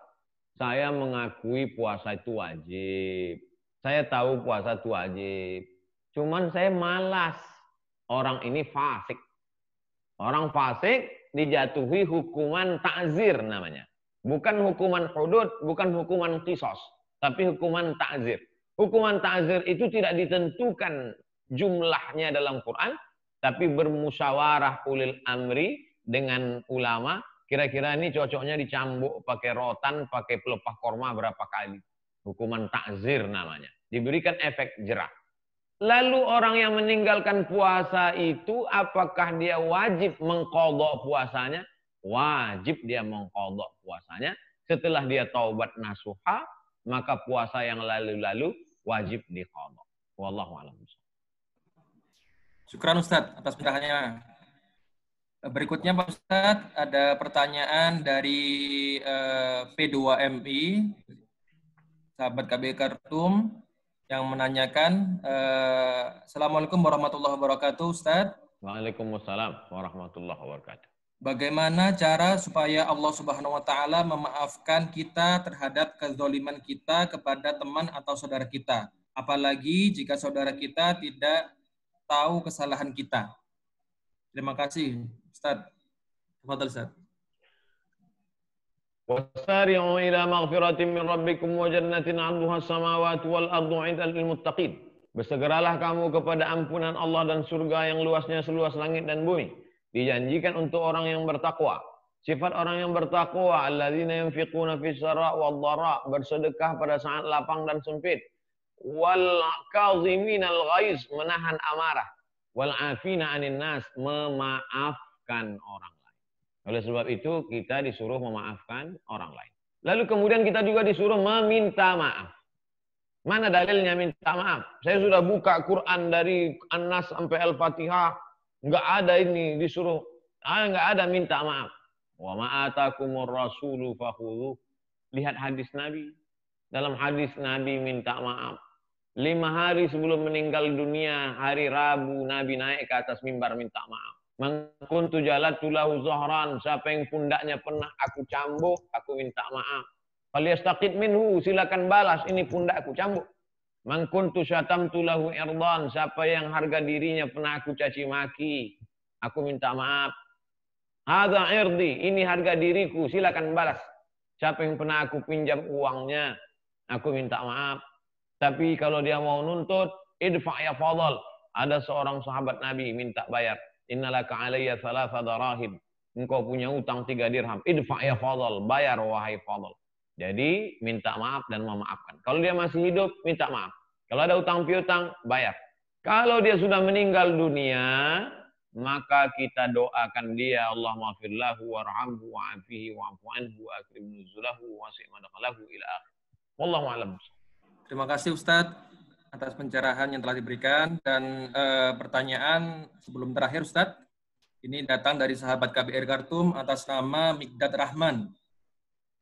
Saya mengakui puasa itu wajib. Saya tahu puasa itu wajib. Cuman saya malas. Orang ini fasik. Orang fasik dijatuhi hukuman ta'zir namanya. Bukan hukuman hudud, bukan hukuman qisas, tapi hukuman ta'zir. Hukuman ta'zir itu tidak ditentukan jumlahnya dalam Quran, tapi bermusyawarah ulil amri dengan ulama. Kira-kira ini cocoknya dicambuk pakai rotan, pakai pelepah korma berapa kali. Hukuman ta'zir namanya. Diberikan efek jerah. Lalu orang yang meninggalkan puasa itu, apakah dia wajib mengqadha puasanya? Wajib dia mengqadha puasanya. Setelah dia taubat nasuha, maka puasa yang lalu-lalu wajib diqadha. Wallahu a'lam. Syukran Ustadz atas pencerahannya. Berikutnya Pak Ustadz, ada pertanyaan dari P2MI, sahabat KBRI Khartoum, yang menanyakan, Assalamualaikum warahmatullahi wabarakatuh Ustadz. Waalaikumsalam warahmatullahi wabarakatuh. Bagaimana cara supaya Allah Subhanahu wa taala memaafkan kita terhadap kezaliman kita kepada teman atau saudara kita, apalagi jika saudara kita tidak tahu kesalahan kita? Terima kasih Ustadz. Tafadhal Ustadz. Wasari'u ila maghfiratin min rabbikum wa jannatin 'arduha as-samawati wal ardu 'indal lil muttaqin. Bersegeralah kamu kepada ampunan Allah dan surga yang luasnya seluas langit dan bumi. Dijanjikan untuk orang yang bertakwa. Sifat orang yang bertakwa, alladzina yunfiquna fis saraa wad dara, bersedekah pada saat lapang dan sempit. Wal kaziminal ghaiz, menahan amarah. Wal afina 'anil nas, memaafkan orang. Oleh sebab itu kita disuruh memaafkan orang lain. Lalu kemudian kita juga disuruh meminta maaf. Mana dalilnya minta maaf? Saya sudah buka Quran dari An-Nas sampai Al-Fatihah, nggak ada ini disuruh, nggak ada minta maaf. Wa ma'atakumur rasulu fakhudhu. Lihat hadis Nabi. Dalam hadis Nabi minta maaf. 5 hari sebelum meninggal dunia, hari Rabu, Nabi naik ke atas mimbar minta maaf. Man kuntu jalatu lahu zahran, siapa yang pundaknya pernah aku cambuk, aku minta maaf. Falyastaqid minhu, silakan balas, ini pundakku cambuk. Man kuntu syatamtu lahu irdan, siapa yang harga dirinya pernah aku caci maki, aku minta maaf. Hadza irdi, ini harga diriku, silakan balas. Siapa yang pernah aku pinjam uangnya, aku minta maaf. Tapi kalau dia mau nuntut, idfa' ya fadal. Ada seorang sahabat Nabi minta bayar. Innalaka alayya thalatha darahim. Engkau punya utang 3 dirham. Idfa' ya fadal, bayar wahai fadal. Jadi minta maaf dan memaafkan. Kalau dia masih hidup, minta maaf. Kalau ada utang piutang, bayar. Kalau dia sudah meninggal dunia, maka kita doakan dia, Allahumma ighfir lahu warhamhu wa'afihi wa'fu anhu wa akrim nuzulahu wasi' madkhalahu ila akhir. Wallahu a'lam. Terima kasih Ustadz atas pencerahan yang telah diberikan, dan pertanyaan sebelum terakhir Ustadz, ini datang dari sahabat KBR Khartoum atas nama Mikdad Rahman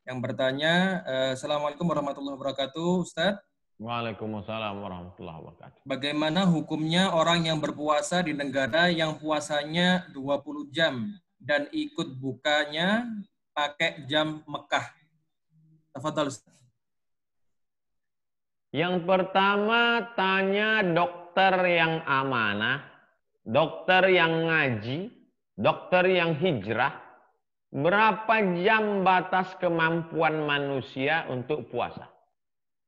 yang bertanya, Assalamualaikum warahmatullahi wabarakatuh Ustadz. Waalaikumsalam warahmatullahi wabarakatuh. Bagaimana hukumnya orang yang berpuasa di negara yang puasanya 20 jam dan ikut bukanya pakai jam Mekah? Tafadhal Ustaz. Yang pertama, tanya dokter yang amanah, dokter yang ngaji, dokter yang hijrah, berapa jam batas kemampuan manusia untuk puasa.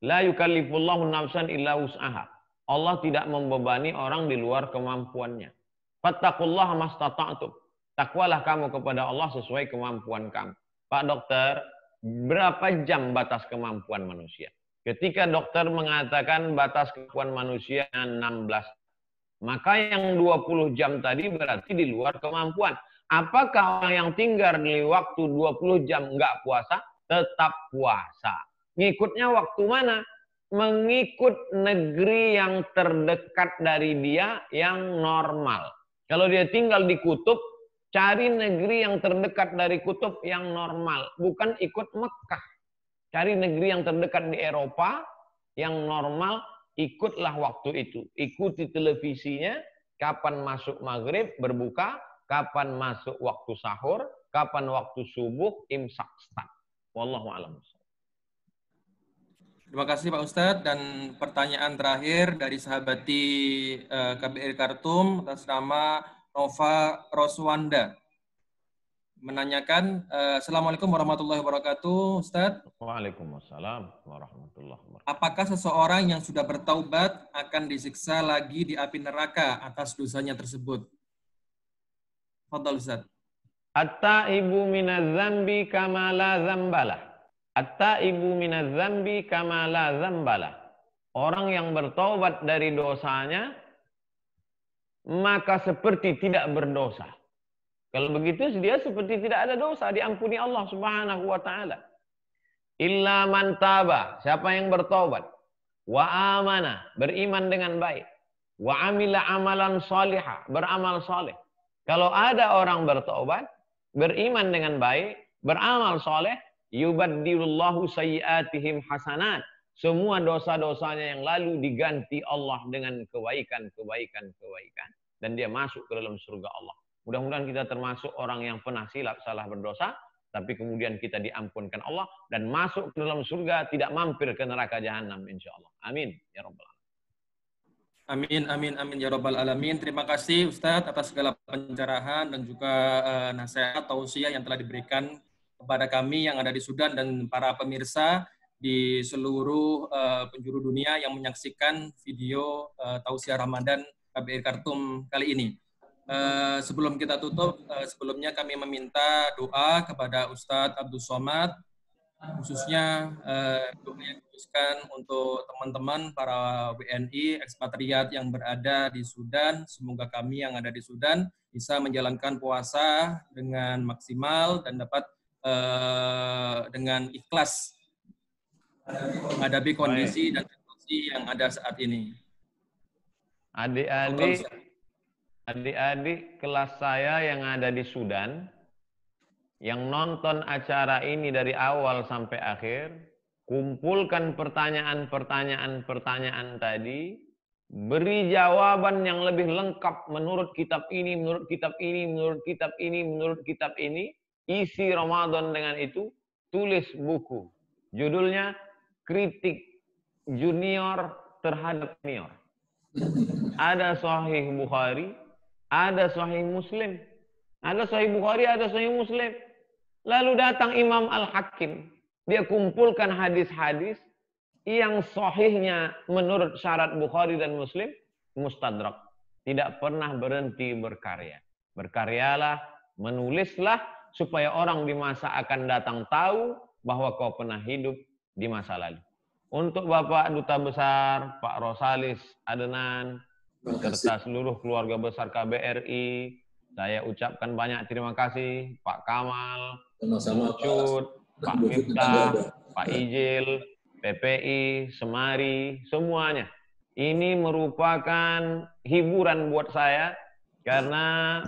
La yukallifullahu nafsan illa wus'aha. Allah tidak membebani orang di luar kemampuannya. Fattaqullaha mastata'tum. Takwalah kamu kepada Allah sesuai kemampuan kamu. Pak dokter, berapa jam batas kemampuan manusia? Ketika dokter mengatakan batas kemampuan manusia 16, maka yang 20 jam tadi berarti di luar kemampuan. Apakah orang yang tinggal di waktu 20 jam nggak puasa? Tetap puasa. Ngikutnya waktu mana? Mengikut negeri yang terdekat dari dia yang normal. Kalau dia tinggal di kutub, cari negeri yang terdekat dari kutub yang normal. Bukan ikut Mekah. Cari negeri yang terdekat di Eropa yang normal, ikutlah waktu itu. Ikuti televisinya, kapan masuk maghrib, berbuka, kapan masuk waktu sahur, kapan waktu subuh, imsak start. Wallahu a'lam. Terima kasih Pak Ustadz, dan pertanyaan terakhir dari sahabati KBR Khartoum atas nama Nova Roswanda menanyakan, Assalamualaikum warahmatullahi wabarakatuh Ustadz. Waalaikumsalam warahmatullahi wabarakatuh. Apakah seseorang yang sudah bertaubat akan disiksa lagi di api neraka atas dosanya tersebut? Fadhal Ustadz. At-taibu minaz dzambi kama la dzambalah. At-taibu minaz dzambi kama la dzambalah. Orang yang bertaubat dari dosanya maka seperti tidak berdosa. Kalau begitu dia seperti tidak ada dosa, diampuni Allah Subhanahu wa taala. Illa man taba, siapa yang bertaubat, wa amana, beriman dengan baik, wa amila amalan salihah, beramal saleh. Kalau ada orang bertaubat, beriman dengan baik, beramal saleh, yubaddilullahu sayyiatihim hasanat. Semua dosa-dosanya yang lalu diganti Allah dengan kebaikan. Dan dia masuk ke dalam surga Allah. Mudah-mudahan kita termasuk orang yang pernah silap salah berdosa, tapi kemudian kita diampunkan Allah dan masuk ke dalam surga, tidak mampir ke neraka jahanam insyaallah. Amin ya rabbal alamin. Amin ya rabbal alamin. Terima kasih Ustadz atas segala pencerahan dan juga nasihat tausiah yang telah diberikan kepada kami yang ada di Sudan dan para pemirsa di seluruh penjuru dunia yang menyaksikan video tausiah Ramadan KBR Khartoum kali ini. Sebelum kita tutup, sebelumnya kami meminta doa kepada Ustadz Abdul Somad, khususnya doa yang dikhususkan untuk teman-teman para WNI ekspatriat yang berada di Sudan. Semoga kami yang ada di Sudan bisa menjalankan puasa dengan maksimal dan dapat dengan ikhlas menghadapi kondisi dan situasi yang ada saat ini. Adik-adik kelas saya yang ada di Sudan, yang nonton acara ini dari awal sampai akhir, kumpulkan pertanyaan tadi, beri jawaban yang lebih lengkap menurut kitab ini, menurut kitab ini, menurut kitab ini, menurut kitab ini, isi Ramadan dengan itu, tulis buku. Judulnya Kritik Junior Terhadap Senior. Ada Sahih Bukhari, ada Sahih Muslim. Ada Sahih Bukhari, ada Sahih Muslim. Lalu datang Imam Al-Hakim. Dia kumpulkan hadis-hadis yang sahihnya menurut syarat Bukhari dan Muslim, mustadrak. Tidak pernah berhenti berkarya. Berkaryalah, menulislah, supaya orang di masa akan datang tahu bahwa kau pernah hidup di masa lalu. Untuk Bapak Duta Besar, Pak Rosalis Adenan, serta seluruh keluarga besar KBRI, saya ucapkan banyak terima kasih. Pak Kamal, Sama-sama, Cut, Pak Miftah, Pak Ijil, PPI, Semari, semuanya. Ini merupakan hiburan buat saya, karena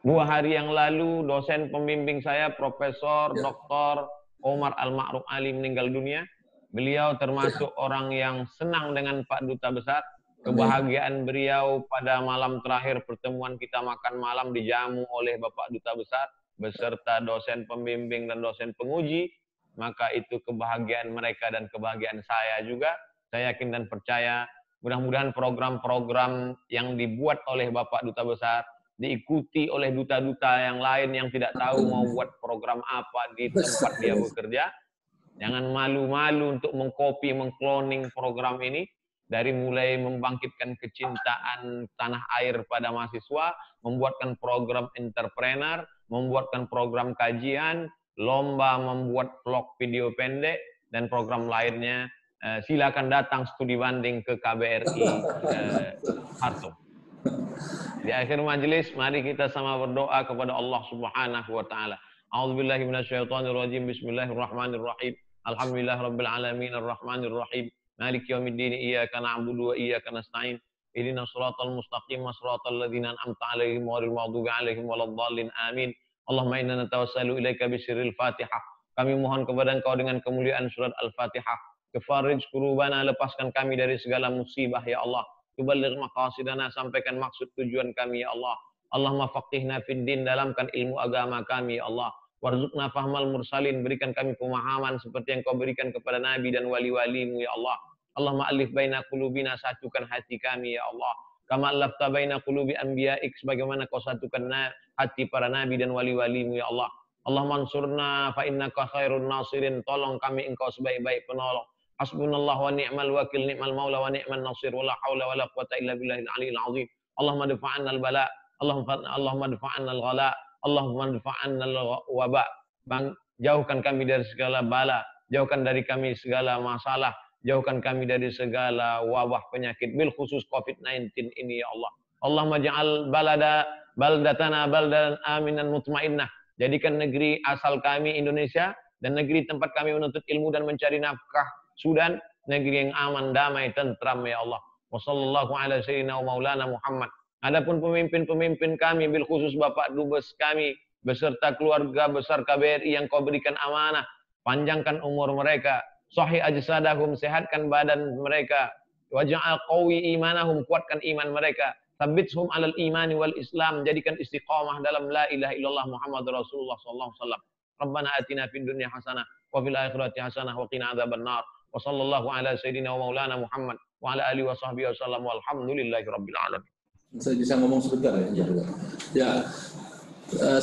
2 hari yang lalu dosen pembimbing saya, Profesor Dr. Omar Al-Ma'ruf Ali meninggal dunia. Beliau termasuk orang yang senang dengan Pak Duta Besar. Kebahagiaan beliau pada malam terakhir pertemuan kita makan malam dijamu oleh Bapak Duta Besar beserta dosen pembimbing dan dosen penguji. Maka itu kebahagiaan mereka dan kebahagiaan saya juga. Saya yakin dan percaya mudah-mudahan program-program yang dibuat oleh Bapak Duta Besar diikuti oleh duta-duta yang lain yang tidak tahu mau buat program apa di tempat dia bekerja. Jangan malu-malu untuk mengcopy, mengkloning program ini. Dari mulai membangkitkan kecintaan tanah air pada mahasiswa, membuatkan program entrepreneur, membuatkan program kajian, lomba membuat vlog video pendek, dan program lainnya. Silakan datang studi banding ke KBRI Harto. Di akhir majelis, mari kita sama berdoa kepada Allah Subhanahu wa taala. A'udzubillahi minasyaitonirrajim. Bismillahirrahmanirrahim. Alhamdulillahirabbil alamin arrahmanir rahim. Maliki yaumiddin. Iyyaka na'budu wa iyyaka nasta'in. Ihdinas siratal mustaqim, siratal ladzina an'amta 'alaihim ghairil maghdubi 'alaihim waladdallin. Amin. Allahumma inna natawassalu ilaika bisirril Fatihah. Kami mohon kepada Engkau dengan kemuliaan surat Al-Fatihah. Kefarij kurubana, lepaskan kami dari segala musibah ya Allah. Tuballigh maqasidana, sampaikan maksud tujuan kami ya Allah. Allahumma faqihna fid din, dalamkan ilmu agama kami ya Allah. Warzuqna fahmal mursalin, berikan kami pemahaman seperti yang Kau berikan kepada nabi dan wali-walimu ya Allah. Allahumma alif baina qulubina, satukan hati kami ya Allah. Kama alafta baina qulubi anbiya'ik, sebagaimana Kau satukan hati para nabi dan wali-walimu ya Allah. Allahumma ansurna fa innaka khairun nasirin, tolong kami Engkau sebaik-baik penolong. Hasbunallahu wa ni'mal wakil, ni'mal maula wa ni'man nasir, wala haula wala quwata illa billahil aliyil azim. Allahumma dafa'anna al-bala, Allahumma dafa'anna al-ghala, Allahumma dafa'anna al-waba. Bang, jauhkan kami dari segala bala, jauhkan dari kami segala masalah, jauhkan kami dari segala wabah penyakit, bil khusus COVID-19 ini ya Allah. Allahumma ja'al baldatana baldan aminan mutmainnah. Jadikan negeri asal kami Indonesia dan negeri tempat kami menuntut ilmu dan mencari nafkah Sudan negeri yang aman, damai, tentram ya Allah. Wassallallahu ala sayyidina wa maulana Muhammad. Adapun pemimpin-pemimpin kami, bil khusus Bapak Dubes kami beserta keluarga besar KBRI yang Kau berikan amanah, panjangkan umur mereka, sahih ajsadahum, sehatkan badan mereka, waj'al qawi imanahum, kuatkan iman mereka, tsabbithum 'alal imani wal Islam, jadikan istiqamah dalam la ilaha illallah Muhammadur Rasulullah sallallahu alaihi wasallam. Rabbana atina fid dunya hasanah wa fil akhirati hasanah wa qina adzabannar. Wa sallallahu ala sayyidina wa maulana Muhammad wa ala alihi wa sahbihi wasallam walhamdulillahi rabbil alamin. Saya bisa ngomong sebentar ya? Ya.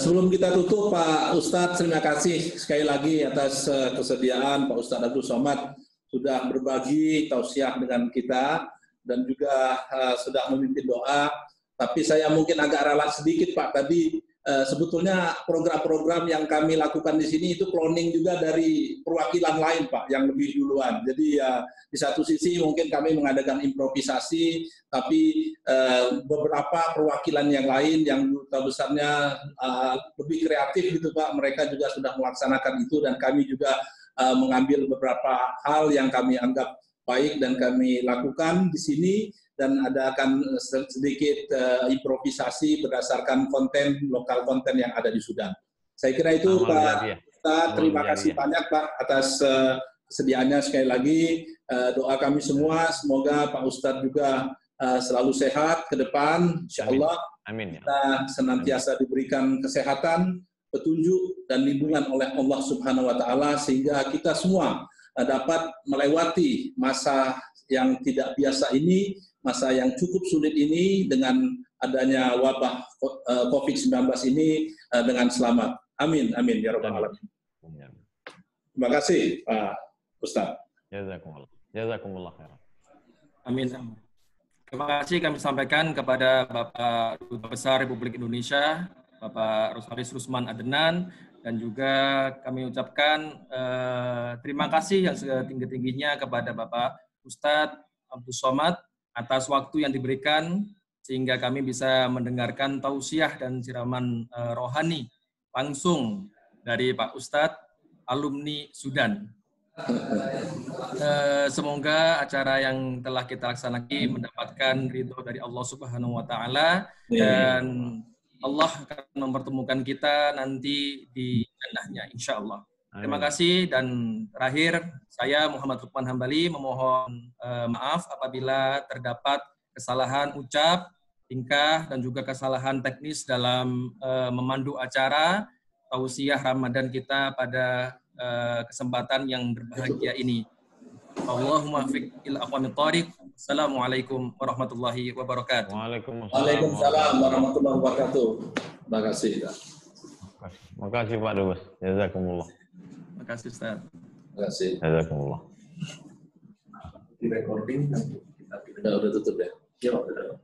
Sebelum kita tutup, Pak Ustadz, terima kasih sekali lagi atas kesediaan Pak Ustadz Abdul Somad sudah berbagi tausiah dengan kita dan juga sudah memimpin doa. Tapi saya mungkin agak ralat sedikit Pak tadi. Sebetulnya program-program yang kami lakukan di sini itu cloning juga dari perwakilan lain Pak yang lebih duluan. Jadi ya di satu sisi mungkin kami mengadakan improvisasi, tapi beberapa perwakilan yang lain yang duta besarnya lebih kreatif gitu Pak, mereka juga sudah melaksanakan itu dan kami juga mengambil beberapa hal yang kami anggap baik dan kami lakukan di sini, dan ada akan sedikit improvisasi berdasarkan lokal konten yang ada di Sudan. Saya kira itu Pak Ustadz, terima kasih banyak Pak atas kesediaannya. Sekali lagi doa kami semua semoga Pak Ustadz juga selalu sehat ke depan, insya Allah. Amin. Kita senantiasa diberikan kesehatan, petunjuk dan lindungan oleh Allah Subhanahu wa taala sehingga kita semua dapat melewati masa yang tidak biasa ini, masa yang cukup sulit ini dengan adanya wabah COVID-19 ini dengan selamat. Amin, amin ya rabbal alamin. Terima kasih Pak Ustaz. Jazakumullah khairan. Amin. Terima kasih kami sampaikan kepada Bapak Duta Besar Republik Indonesia, Bapak Rosalis Rusman Adenan, dan juga kami ucapkan terima kasih yang setinggi-tingginya kepada Bapak Ustadz Abdul Somad atas waktu yang diberikan sehingga kami bisa mendengarkan tausiah dan siraman rohani langsung dari Pak Ustadz alumni Sudan. Semoga acara yang telah kita laksanakan mendapatkan ridho dari Allah Subhanahu wa taala dan Allah akan mempertemukan kita nanti di jannahnya insyaallah. Terima kasih, dan terakhir saya Muhammad Lukman Hambali memohon maaf apabila terdapat kesalahan ucap, tingkah dan juga kesalahan teknis dalam memandu acara tausiah Ramadan kita pada kesempatan yang berbahagia ini. Allahumma fiq ila aqwamit thariq. Assalamualaikum warahmatullahi wabarakatuh. Waalaikumsalam warahmatullahi wabarakatuh. Terima kasih. Terima kasih Pak Dubes. Jazakumullah. Terima kasih Ustaz. Terima kasih. Jazakumullah. Di recording kita udah tutup ya. Ya, udah.